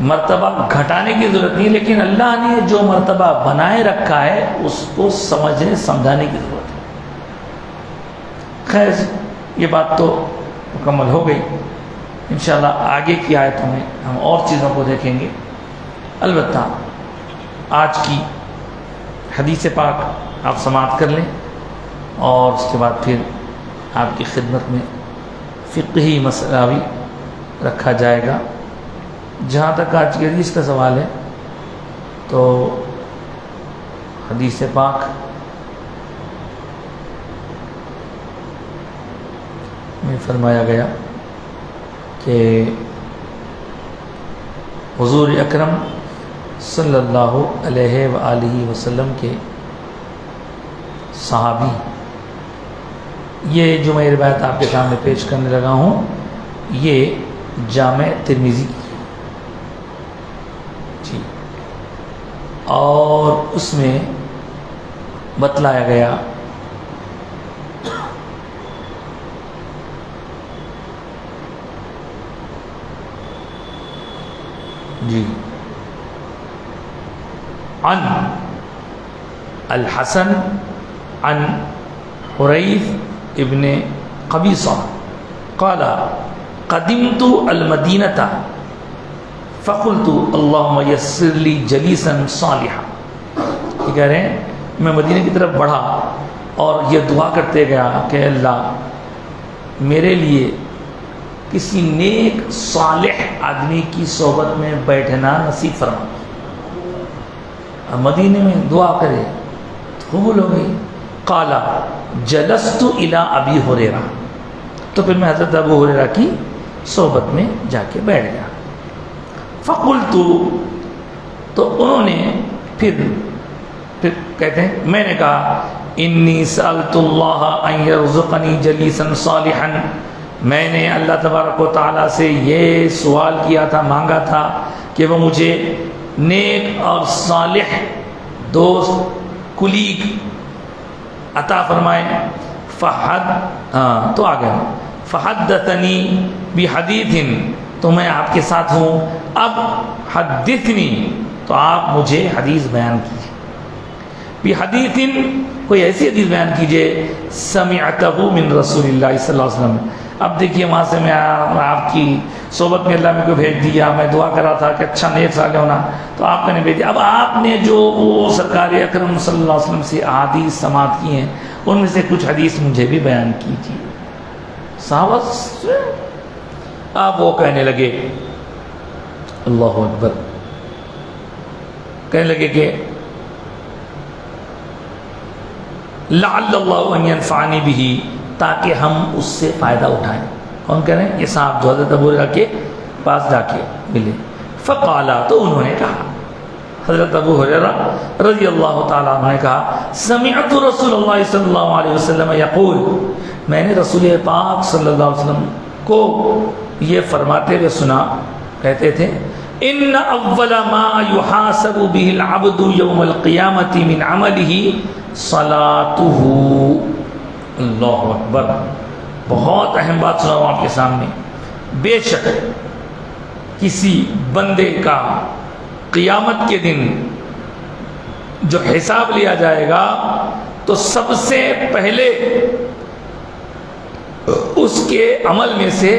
مرتبہ گھٹانے کی ضرورت نہیں، لیکن اللہ نے جو مرتبہ بنائے رکھا ہے اس کو سمجھنے سمجھانے کی ضرورت ہے۔ خیر یہ بات تو مکمل ہو گئی، انشاءاللہ آگے کی آیتوں میں ہم اور چیزوں کو دیکھیں گے۔ البتہ آج کی حدیث پاک آپ سماعت کر لیں، اور اس کے بعد پھر آپ کی خدمت میں فقہی مسئلہ بھی رکھا جائے گا۔ جہاں تک آج کی حدیث کا سوال ہے تو حدیث پاک میں فرمایا گیا کہ حضور اکرم صلی اللہ علیہ وآلہ وسلم کے صحابی، یہ جو میں روایت آپ کے سامنے پیش کرنے لگا ہوں یہ جامع ترمذی جی، اور اس میں بتلایا گیا جی عن الحسن عن حریث ابن قبیصہ قال قدمت المدینة فقلت اللهم یسر لی جلیسا صالحا، یہ کہہ رہے ہیں میں مدینہ کی طرف بڑھا اور یہ دعا کرتے گیا کہ اللہ میرے لیے کسی نیک صالح آدمی کی صحبت میں بیٹھنا نصیب فرما۔ اب مدینے میں دعا کرے تو قبول ہو گئی۔ قال جلست الی ابی ہریرہ، تو پھر میں حضرت ابو ہریرہ کی صحبت میں جا کے بیٹھ گیا۔ فقلت، تو انہوں نے پھر کہتے ہیں میں نے کہا انی سألت اللہ ان یرزقنی جلیسا صالحا، میں نے اللہ تبارک و تعالیٰ سے یہ سوال کیا تھا، مانگا تھا کہ وہ مجھے نیک اور صالح دوست کلیگ عطا فرمائے۔ تو آگے فحدثنی بحدیث، تو میں آپ کے ساتھ ہوں، اب حدثنی، تو آپ مجھے حدیث بیان کیجیے، بحدیث، کوئی ایسی حدیث بیان کیجیے سمعتہ من رسول اللہ صلی اللہ علیہ وسلم۔ اب دیکھیے وہاں سے میں آپ کی صحبت میں اللہ میں کو بھیج دیا، میں دعا کر رہا تھا کہ اچھا نیک صالح ہونا، تو آپ نے بھیج دیا۔ اب آپ نے جو وہ سرکار اکرم صلی اللہ علیہ وسلم سے احادیث سماعت کی ہیں ان میں سے کچھ حدیث مجھے بھی بیان کیجیے۔ صحابہ سے آپ وہ کہنے لگے، اللہ اکبر، کہنے لگے کہ لعل اللہ ان ينفعنی بہ، تاکہ ہم اس سے فائدہ اٹھائیں۔ کون کہہ رہے ہیں؟ یہ صاحب جو حضرت ابو ہریرہ کے پاس جا کے ملے۔ فقالا، تو انہوں نے کہا، حضرت ابو ہریرہ رضی اللہ تعالیٰ عنہ نے کہا سمعت رسول اللہ صلی اللہ علیہ وسلم یقول، میں نے رسول پاک صلی اللہ علیہ وسلم کو یہ فرماتے ہوئے سنا، کہتے تھے ان اول ما يحاسب به العبد يوم القیامة من عمله صلاته۔ اللہ اکبر، بہت اہم بات سنا ہوں آپ کے سامنے۔ بے شک کسی بندے کا قیامت کے دن جو حساب لیا جائے گا تو سب سے پہلے اس کے عمل میں سے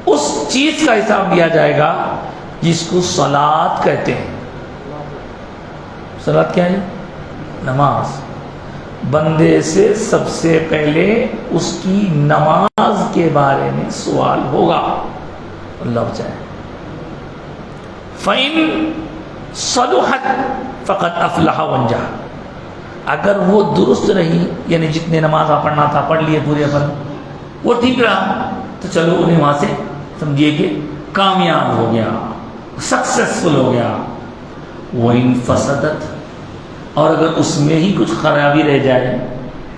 اس چیز کا حساب لیا جائے گا جس کو صلاۃ کہتے ہیں۔ صلاۃ کیا ہے؟ نماز۔ بندے سے سب سے پہلے اس کی نماز کے بارے میں سوال ہوگا، اللہ بچائے۔ فَإِن صَلُحَتْ فَقَدْ أَفْلَحَ وَانْجَحَ، اگر وہ درست رہی، یعنی جتنے نماز پڑھنا تھا پڑھ لیے پورے پر، وہ ٹھیک رہا، تو چلو انہیں وہاں سے سمجھیے کہ کامیاب ہو گیا، سکسیسفل ہو گیا۔ وَإِن فَسَدَتْ، اور اگر اس میں ہی کچھ خرابی رہ جائے،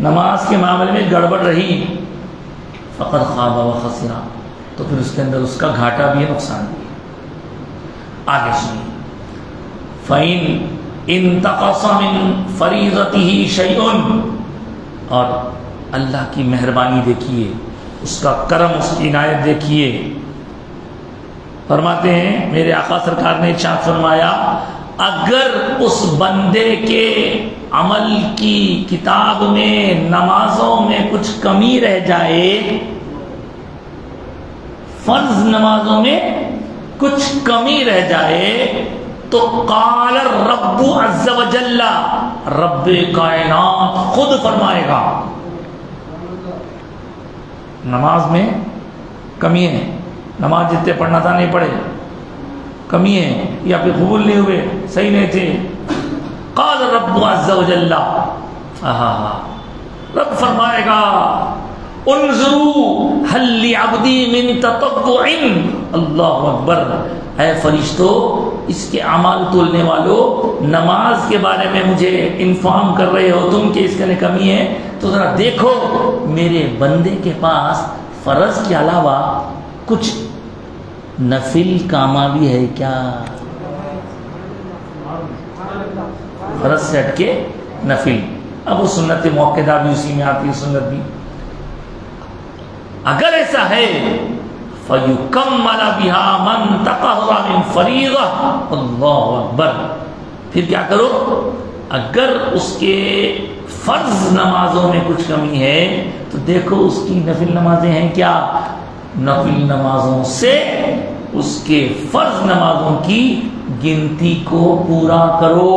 نماز کے معاملے میں گڑبڑ رہی، فقد خاب و خسرا، تو پھر اس کے اندر اس کا گھاٹا بھی ہے، نقصان بھی ہے۔ آگے سنیے، فَإِنْ انتقص من فریضته شیء، اور اللہ کی مہربانی دیکھیے، اس کا کرم، اس کی عنایت دیکھیے۔ فرماتے ہیں میرے آقا سرکار نے ارشاد فرمایا، اگر اس بندے کے عمل کی کتاب میں، نمازوں میں کچھ کمی رہ جائے، فرض نمازوں میں کچھ کمی رہ جائے، تو قال الرب عز وجل، رب کائنات خود فرمائے گا، نماز میں کمی ہے، نماز جتنے پڑھنا تھا نہیں پڑھے، کمی ہے، یا پھر قبول نہیں ہوئے، صحیح نہیں تھے، قال الرب عز وجل، رب فرمائے گا، انظروا هل لعبدی من تطوع، اللہ اکبر، اے فرشتو، اس کے اعمال تولنے والوں، نماز کے بارے میں مجھے انفارم کر رہے ہو تم کہ اس کے اندر کمی ہے، تو ذرا دیکھو میرے بندے کے پاس فرض کے علاوہ کچھ نفل کامہ بھی ہے کیا؟ فرض سے ہٹ کے نفل، اب وہ سنت موقدہ بھی اسی میں آتی ہے، سنت بھی، اگر ایسا ہے فَيُكَمَّلَ بِهَا مَنْ تَقَهَّرَ مِنْ فَرِيضَةٍ، اللہ اکبر، پھر کیا کرو، اگر اس کے فرض نمازوں میں کچھ کمی ہے تو دیکھو اس کی نفل نمازیں ہیں کیا، نفل نمازوں سے اس کے فرض نمازوں کی گنتی کو پورا کرو،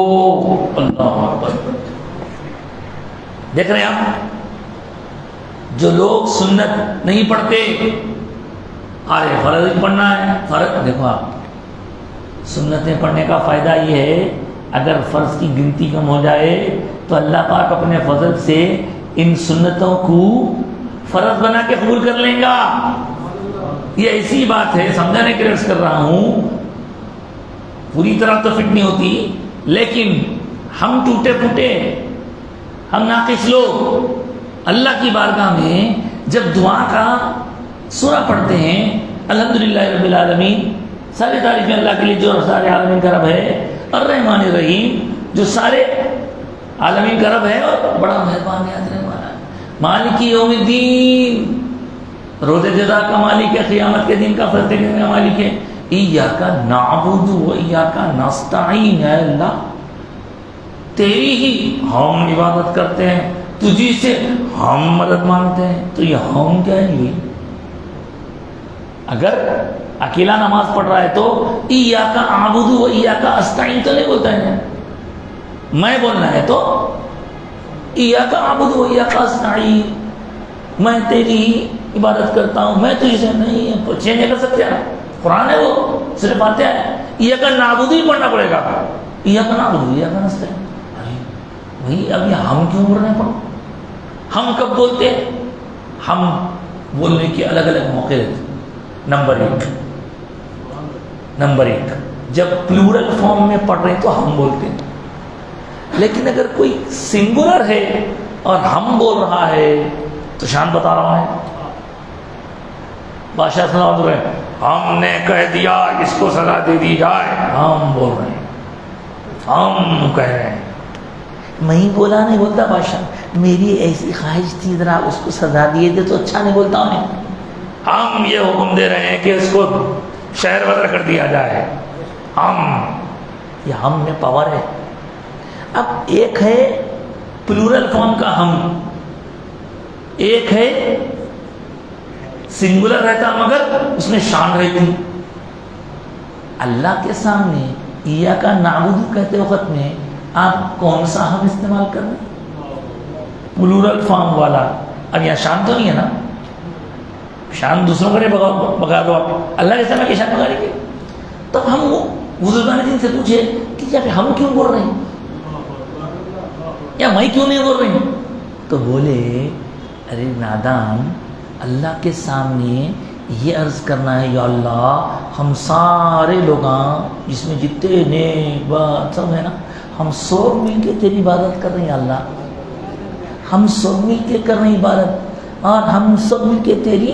اللہ اکبر۔ دیکھ رہے ہیں آپ، جو لوگ سنت نہیں پڑھتے، ارے فرض ہی پڑھنا ہے، فرض، دیکھو آپ، سنتیں پڑھنے کا فائدہ یہ ہے، اگر فرض کی گنتی کم ہو جائے تو اللہ پاک اپنے فضل سے ان سنتوں کو فرض بنا کے قبول کر لیں گا۔ یہ ایسی بات ہے، سمجھانے کے لیے عرض کر رہا ہوں، پوری طرح تو فٹ نہیں ہوتی، لیکن ہم ٹوٹے پھوٹے، ہم ناقص لوگ اللہ کی بارگاہ میں جب دعا کا سورہ پڑھتے ہیں، الحمدللہ رب العالمین، سارے تعریفیں اللہ کے لیے جو سارے عالمین کا رب ہے، الرحمن الرحیم، جو سارے عالمین کا رب ہے اور بڑا مہربان ہے، رحمان ہے، مالک یوم الدین، روز جزا کا مالک ہے، قیامت کے دن کا فیصلے کرنے کا مالک ہے، ایاک نعبد و ایاک نستعین، اے اللہ تیری ہی ہم عبادت کرتے ہیں، تجھی سے ہم مدد مانگتے ہیں، تو یہ ہم کیا ہے؟ یہ اگر اکیلا نماز پڑھ رہا ہے تو ایاک اعبد و ایاک استعین تو نہیں بولتا ہے، میں بولنا ہے تو ایاک اعبد و ایاک استعین، میں تیری ہی عبادت کرتا ہوں، میں تجھ سے نہیں، چینج نہیں کر سکتے، قرآن ہے وہ، صرف فاتحہ ہے، ایاک نعبد ہی پڑھنا پڑے گا، ایاک نعبد و ایاک نستعین، بھائی اب یہ ہم کیوں بول رہے ہیں؟ پڑھو، ہم کب بولتے ہیں؟ ہم بولنے کے الگ الگ موقع رہتے۔ نمبر ایک، جب پلورل فارم میں پڑھ رہے ہیں تو ہم بولتے ہیں، لیکن اگر کوئی سنگولر ہے اور ہم بول رہا ہے تو شان بتا رہا ہے، بادشاہ سنا رہے ہیں، ہم نے کہہ دیا اس کو سزا دے دی جائے، ہم بول رہے ہیں، ہم کہہ رہے ہیں، میں ہی بولا نہیں بولتا بادشاہ، میری ایسی خواہش تھی ذرا اس کو سزا دیے دے تو اچھا نہیں بولتا ہوں، ہم یہ حکم دے رہے ہیں کہ اس کو شہر بدر کر دیا جائے، یہ ہم میں پاور ہے۔ اب ایک ہے پلورل فارم کا ہم، ایک ہے سنگولر رہتا مگر اس میں شان رہتی۔ اللہ کے سامنے ایاک نعبد کہتے وقت میں آپ کون سا ہم استعمال کر رہے ہیں؟ پلورل فارم والا۔ اب یہاں شان تو نہیں ہے نا، شان دوسروں کو نہیں بگا دو آپ، اللہ کے سامنے کی شان بگا لیں گے۔ تب ہم بزرگان دین سے پوچھے کہ یا پھر ہم کیوں بول رہے ہیں یا میں کیوں نہیں بول رہی ہوں؟ تو بولے ارے نادان، اللہ کے سامنے یہ عرض کرنا ہے، یا اللہ ہم سارے لوگاں جس میں جتنے نیک بات سب ہے نا، ہم سب مل کے تیری عبادت کر رہے ہیں، اللہ ہم سب مل کے کر رہے ہیں عبادت، اور ہم سب مل کے تیری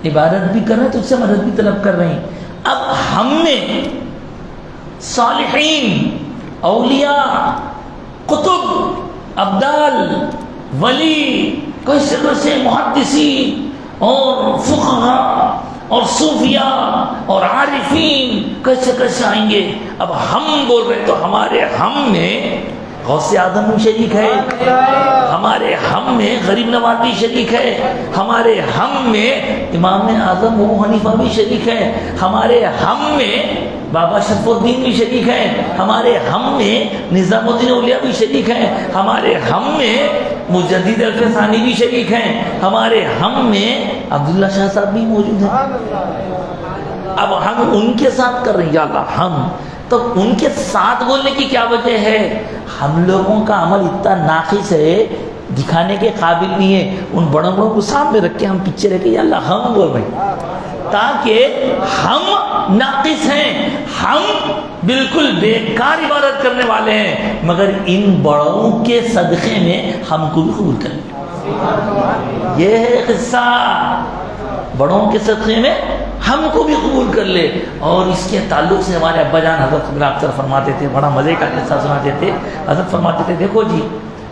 عبادت بھی کر رہے ہیں، تجھ سے مدد بھی طلب کر رہے ہیں۔ اب ہم نے صالحین، اولیاء، قطب، ابدال، ولی، کیسے کیسے محدثین اور فقہاء اور صوفیاء اور عارفین کیسے کیسے آئیں گے. اب ہم بول رہے تو ہمارے ہم میں غوث اعظم بھی شریک ہے، ہمارے ہم میں غریب نواز بھی شریک ہے، ہمارے ہم میں امام اعظم ابو حنیفہ بھی شریک ہے، ہمارے ہم میں بابا شرف الدین بھی شریک ہے، ہمارے ہم میں نظام الدین اولیاء بھی شریک ہیں، ہمارے ہم میں مجدد الفسانی بھی شریک ہیں، ہمارے ہم میں عبداللہ شاہ صاحب بھی موجود ہیں. اب ہم ان کے ساتھ کر رہے ہیں، یا اللہ ہم تو ان کے ساتھ بولنے کی کیا وجہ ہے؟ ہم لوگوں کا عمل اتنا ناقص ہے، دکھانے کے قابل نہیں ہے. ان بڑوں بڑوں کو سامنے رکھ کے ہم پیچھے رہ کے یا اللہ ہم بول رہے ہیں، تاکہ ہم ناقص ہیں، ہم بالکل بیکار عبادت کرنے والے ہیں، مگر ان بڑوں کے صدقے میں ہم کو بھی قبول کریں. یہ ہے قصہ، بڑوں کے صدقے میں ہم کو بھی قبول کر لے. اور اس کے تعلق سے ہمارے ابا جان حضرت خبر اکثر فرماتے تھے، بڑا مزے کا قصہ سناتے تھے. حضرت فرماتے تھے دیکھو جی،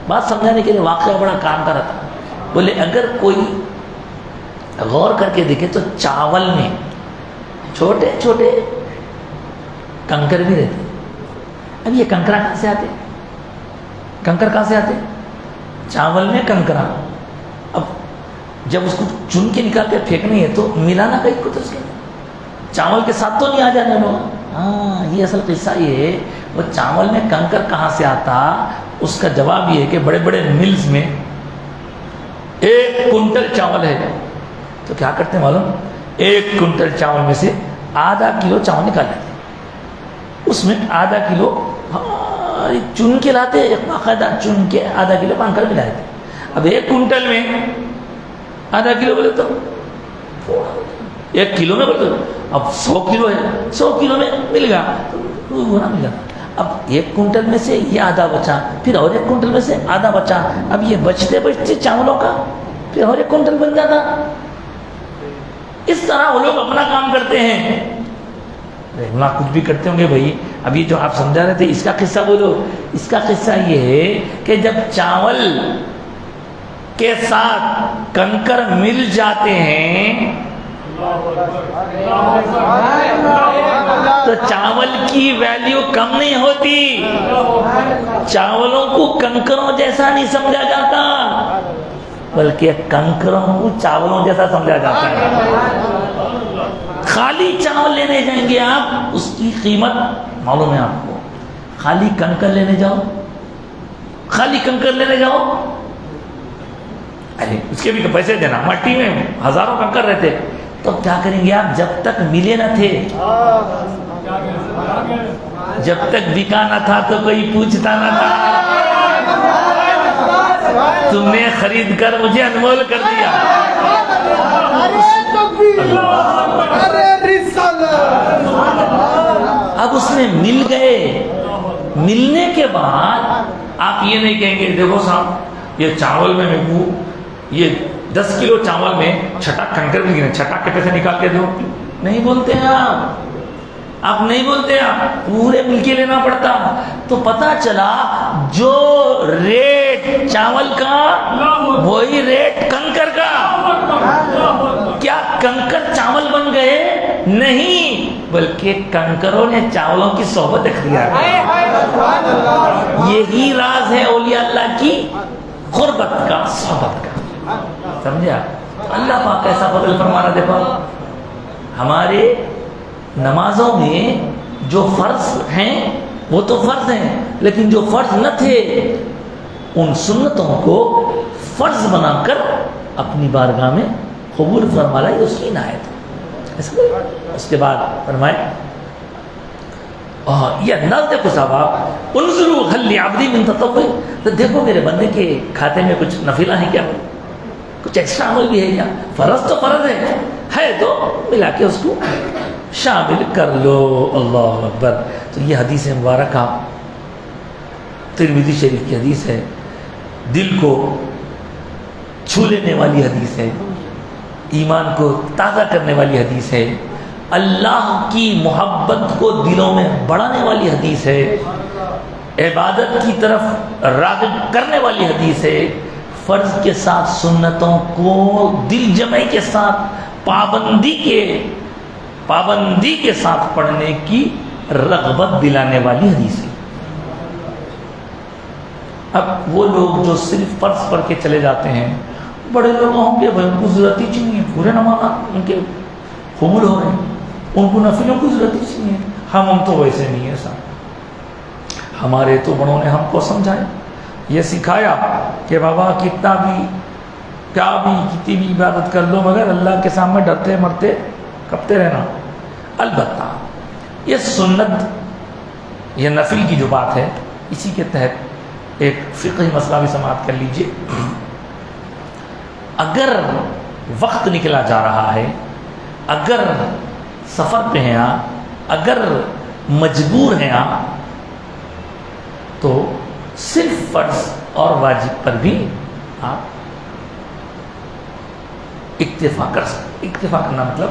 بات سمجھانے کے لیے واقعہ بڑا کام کا رہتا. بولے اگر کوئی غور کر کے دیکھے تو چاول میں چھوٹے چھوٹے کنکر بھی رہتے. اب یہ کنکرا کہاں سے آتے؟ کنکر کہاں سے آتے؟ چاول میں کنکرا. اب جب اس کو چن کے نکال کے پھینکنی ہے تو ملانا کہیں کو تو اس کے چاول کے ساتھ تو نہیں آ جانے لوگ. ہاں یہ اصل قصہ یہ ہے، وہ چاول میں کنکر کہاں سے آتا؟ اس کا جواب یہ ہے کہ بڑے بڑے ملز میں 1 کنٹل چاول ہے تو کیا کرتے ہیں معلوم؟ 1 کنٹل چاول میں سے آدھا کلو چاول نکال لیتے، اس میں آدھا کلو چن کے لاتے، ایک باقاعدہ چن کے آدھا کلو کنکر ملا دیتے. اب 1 کنٹل میں آدھا کلو بولے تو 1 کلو میں بولے اب 100 کلو ہے، 100 کلو میں مل گیا تو گنا مل گیا. اب 1 کنٹل میں سے یہ آدھا بچا، پھر اور 1 کنٹل میں سے آدھا بچا. اب یہ بچتے بچتے چاولوں کا پھر اور 1 کنٹل بن جاتا. اس طرح وہ لوگ اپنا کام کرتے ہیں. دیکھنا کچھ بھی کرتے ہوں گے بھائی. اب یہ جو آپ سمجھا رہے تھے اس کا قصہ بولو. اس کا قصہ یہ ہے کہ جب چاول کے ساتھ کنکر مل جاتے ہیں تو چاول کی ویلیو کم نہیں ہوتی، چاولوں کو کنکروں جیسا نہیں سمجھا جاتا بلکہ کنکروں کو چاولوں جیسا سمجھا جاتا ہے. خالی چاول لینے جائیں گے آپ، اس کی قیمت معلوم ہے آپ کو. خالی کنکر لینے جاؤ، خالی کنکر لینے جاؤ، ارے اس کے بھی تو پیسے دینا. مٹی میں ہزاروں کنکر رہتے تو کیا کریں گے آپ؟ جب تک ملے نہ تھے، جب تک بکا نہ تھا تو کوئی پوچھتا نہ تھا، تم نے خرید کر مجھے انمول کر دیا. اب اس میں مل گئے. ملنے کے بعد آپ یہ نہیں کہیں گے دیکھو صاحب یہ چاول میں میرے کو یہ 10 کلو چاول میں چھٹا کنکر مل گیا، چھٹا کے پیسے نکال کے دو. نہیں بولتے ہیں آپ نہیں بولتے، آپ پورے مل کے لینا پڑتا. تو پتا چلا جو ریٹ چاول کا وہی ریٹ کنکر کا. کیا کنکر چاول بن گئے؟ نہیں، بلکہ کنکروں نے چاولوں کی صحبت اختیار کی. یہی راز ہے اولیاء اللہ کی قربت کا، صحبت کا. سمجھا؟ اللہ پاک ایسا فضل فرمانا. دیکھو ہمارے نمازوں میں جو فرض ہیں وہ تو فرض ہیں، لیکن جو فرض نہ تھے ان سنتوں کو فرض بنا کر اپنی بارگاہ میں قبول فرما لائی، اس کی عنایت. اس کے بعد فرمائے یہ انداز دیکھو صاحب آپ، انظروا هل لعبدی من تطوع، تو دیکھو میرے بندے کے کھاتے میں کچھ نفلہ ہے کیا، کچھ ایکسٹرا عمل بھی ہے کیا. فرض تو فرض ہے تو ملا کے اس کو شامل کر لو. اللہ اکبر. تو یہ حدیث مبارکہ ترمذی شریف کی حدیث ہے، دل کو چھو لینے والی حدیث ہے، ایمان کو تازہ کرنے والی حدیث ہے. اللہ کی محبت کو دلوں میں بڑھانے والی حدیث ہے، عبادت کی طرف راغب کرنے والی حدیث ہے، فرض کے ساتھ سنتوں کو دل جمعی کے ساتھ پابندی کے ساتھ پڑھنے کی رغبت دلانے والی حدیث ہے۔ اب وہ لوگ جو صرف فرض پڑھ کے چلے جاتے ہیں، بڑے لوگ ہوں گے بھائی ان کو ضرورت ہی نہیں ہے، پورے نمازات ان کے قبول ہو رہے ہیں، ان کو نفلوں کی ضرورت ہی نہیں ہے۔ ہم تو ویسے نہیں ہے صاحب، ہمارے تو بڑوں نے ہم کو سمجھایا، یہ سکھایا کہ بابا کتنا بھی عبادت کر لو مگر اللہ کے سامنے ڈرتے مرتے کپتے رہنا۔ البتہ یہ سنت، یہ نفل کی جو بات ہے، اسی کے تحت ایک فقہی مسئلہ بھی سماعت کر لیجئے۔ اگر وقت نکلا جا رہا ہے، اگر سفر پہ ہیں آپ، اگر مجبور ہیں آپ، تو صرف فرض اور واجب پر بھی آپ اکتفا کر سکتے۔ اکتفا کرنا مطلب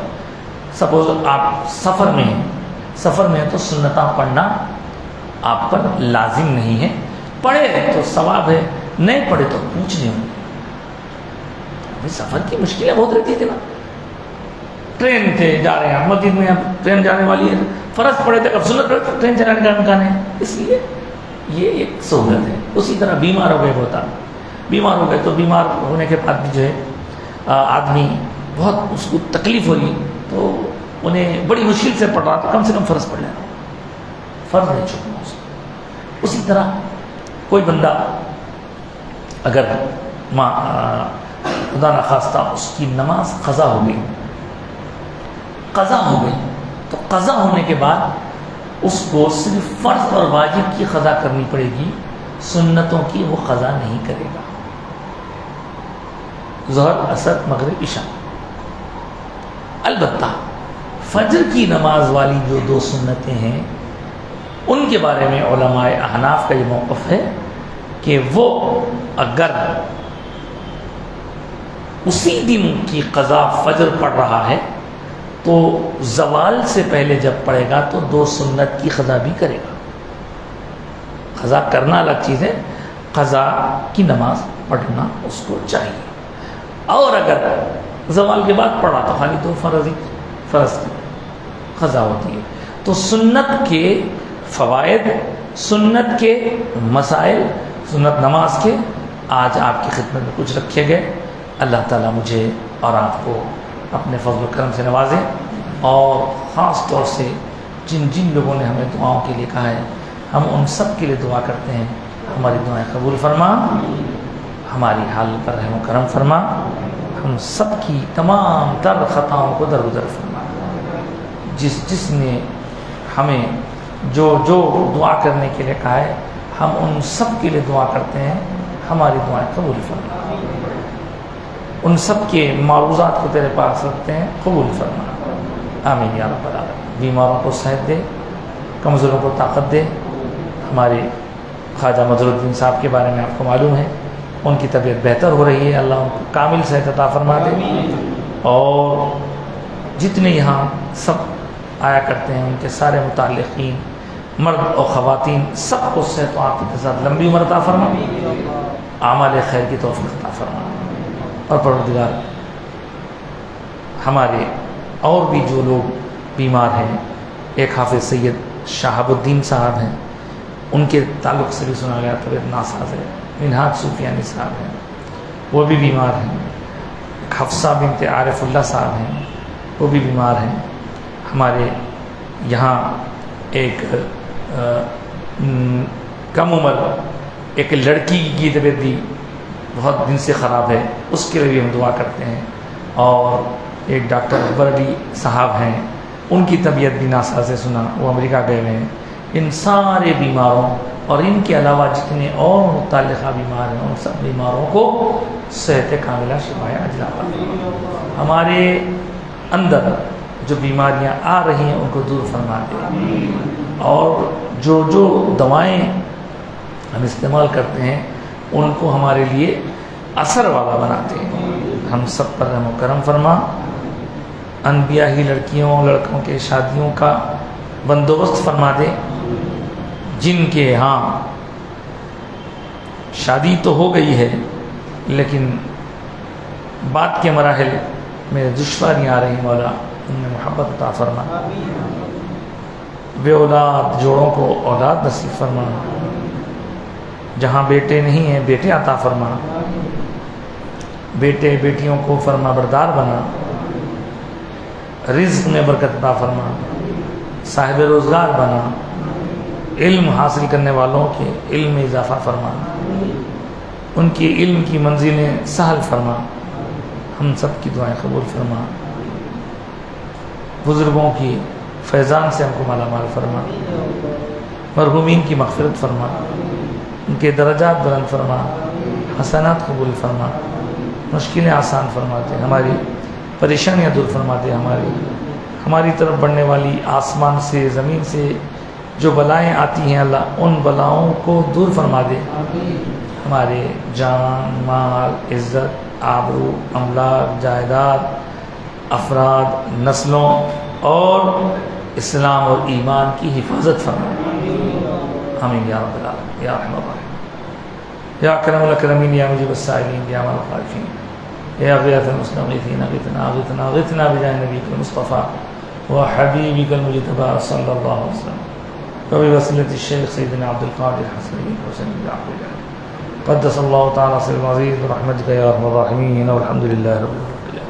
سپوز آپ سفر میں ہیں تو سنتاں پڑھنا آپ پر لازم نہیں ہے، پڑھے تو ثواب ہے، نہیں پڑھے تو پوچھ نہیں ہوں۔ سفر کی مشکلیں بہت رہتی تھی نا، ٹرین تھے جا رہے ہیں مسجد میں، اب ٹرین جانے والی ہے، فرض پڑے تھے اب سنت پڑے تو ٹرین چلانے کا امکان ہے، اس لیے یہ ایک سہولت ہے۔ اسی طرح بیمار ہو گئے، بیمار ہو گئے تو بیمار ہونے کے بعد بھی جو ہے آدمی بہت اس کو تکلیف ہو رہی تو انہیں بڑی مشکل سے پڑھ رہا تو کم سے کم فرض پڑھ لینا، فرض نہیں چھوڑنا اس کو۔ اسی طرح کوئی بندہ اگر خدا نخواستہ اس کی نماز قضا ہو گئی تو قضا ہونے کے بعد اس کو صرف فرض اور واجب کی قضا کرنی پڑے گی، سنتوں کی وہ قضا نہیں کرے گا۔ ظہر، عصر، مغرب، عشاء۔ البتہ فجر کی نماز والی جو 2 سنتیں ہیں ان کے بارے میں علماء احناف کا یہ موقف ہے کہ وہ اگر اسی دن کی قضا فجر پڑھ رہا ہے تو زوال سے پہلے جب پڑھے گا تو 2 سنت کی قضا بھی کرے گا۔ قضا کرنا الگ چیز ہے، قضا کی نماز پڑھنا اس کو چاہیے۔ اور اگر زوال کے بعد پڑھا تو خالی 2 فرض کی قضا ہوتی ہے۔ تو سنت کے فوائد، سنت کے مسائل، سنت نماز کے آج آپ کی خدمت میں کچھ رکھے گئے۔ اللہ تعالیٰ مجھے اور آپ کو اپنے فضل و کرم سے نوازے، اور خاص طور سے جن لوگوں نے ہمیں دعاؤں کے لیے کہا ہے، ہم ان سب کے لیے دعا کرتے ہیں، ہماری دعائیں قبول فرما، ہماری حال پر رحم و کرم فرما، ہم سب کی تمام تر خطاؤں کو درگزر فرما۔ جس نے ہمیں جو دعا کرنے کے لیے کہا ہے، ہم ان سب کے لیے دعا کرتے ہیں، ہماری دعائیں قبول فرما، ان سب کے معروضات کو تیرے پاس رکھتے ہیں، قبول فرما، آمین یا رب العالمین۔ بیماروں کو صحت دے، کمزوروں کو طاقت دے۔ ہمارے خواجہ مظہر الدین صاحب کے بارے میں آپ کو معلوم ہے، ان کی طبیعت بہتر ہو رہی ہے، اللہ ان کو کامل صحت عطا فرما دے، اور جتنے یہاں سب آیا کرتے ہیں ان کے سارے متعلقین، مرد اور خواتین، سب کو صحت و عافیت کے ساتھ لمبی عمر عطا فرما، اعمال خیر کی توفیق عطا فرما۔ اور پروردگار ہمارے اور بھی جو لوگ بیمار ہیں، ایک حافظ سید شہاب الدین صاحب ہیں، ان کے تعلق سے بھی سنا گیا طبیعت ناساز ہے، منہاج صوفیانی صاحب ہیں، وہ بھی بیمار ہیں، حفصہ بنت عارف اللہ صاحب ہیں، وہ بھی بیمار ہیں۔ ہمارے یہاں ایک کم عمر ایک لڑکی کی طبیعت بھی بہت دن سے خراب ہے، اس کے لیے بھی ہم دعا کرتے ہیں، اور ایک ڈاکٹر اکبر علی صاحب ہیں، ان کی طبیعت بھی ناساز ہے، سنا وہ امریکہ گئے ہوئے ہیں۔ ان سارے بیماروں اور ان کے علاوہ جتنے اور متعلقہ بیمار ہیں، ان سب بیماروں کو صحت کاملہ شفائے عاجلہ عطا فرما۔ ہمارے اندر جو بیماریاں آ رہی ہیں ان کو دور فرما دے، اور جو دوائیں ہم استعمال کرتے ہیں ان کو ہمارے لیے اثر والا بناتے ہیں۔ ہم سب پر رحم و کرم فرما، انبیاء ہی لڑکیوں لڑکوں کے شادیوں کا بندوبست فرما دے جن کے ہاں شادی تو ہو گئی ہے لیکن بعد کے مراحل میں دشواریاں آ رہی مولا ان میں محبت عطا فرما، بے اولاد جوڑوں کو اولاد نصیب فرما، جہاں بیٹے نہیں ہیں بیٹے عطا فرما، بیٹے بیٹیوں کو فرما بردار بنا، رزق میں برکت عطا فرما، صاحب روزگار بنا، علم حاصل کرنے والوں کے علم میں اضافہ فرما، ان کی علم کی منزلیں سہل فرما، ہم سب کی دعائیں قبول فرما، بزرگوں کی فیضان سے ہم کو مالا مال فرما، مرحومین کی مغفرت فرما، ان کے درجات بلند فرما، حسنات قبول فرما، مشکلیں آسان فرما دے، ہماری پریشانیاں دور فرما دے، ہماری طرف بڑھنے والی آسمان سے زمین سے جو بلائیں آتی ہیں اللہ ان بلاؤں کو دور فرما دے، ہمارے جان مال عزت آبرو املاک جائیداد افراد نسلوں اور اسلام اور ایمان کی حفاظت فرما، آمین یا رب العالمین یا رحمن الرحیم یا اکرم الاکرمین یا مجیب السائلین یا من الخائفین یا غیاث المستغیثین اغثنا بجاہ نبیک المصطفیٰ وحبیبک المجتبی صلی اللہ علیہ وسلم وبوسیلۃ الشیخ سیدنا عبد القادر حسنی حسین قدس اللہ تعالی سر العزیز برحمتک یا ارحم الراحمین والحمد للہ رب العالمین.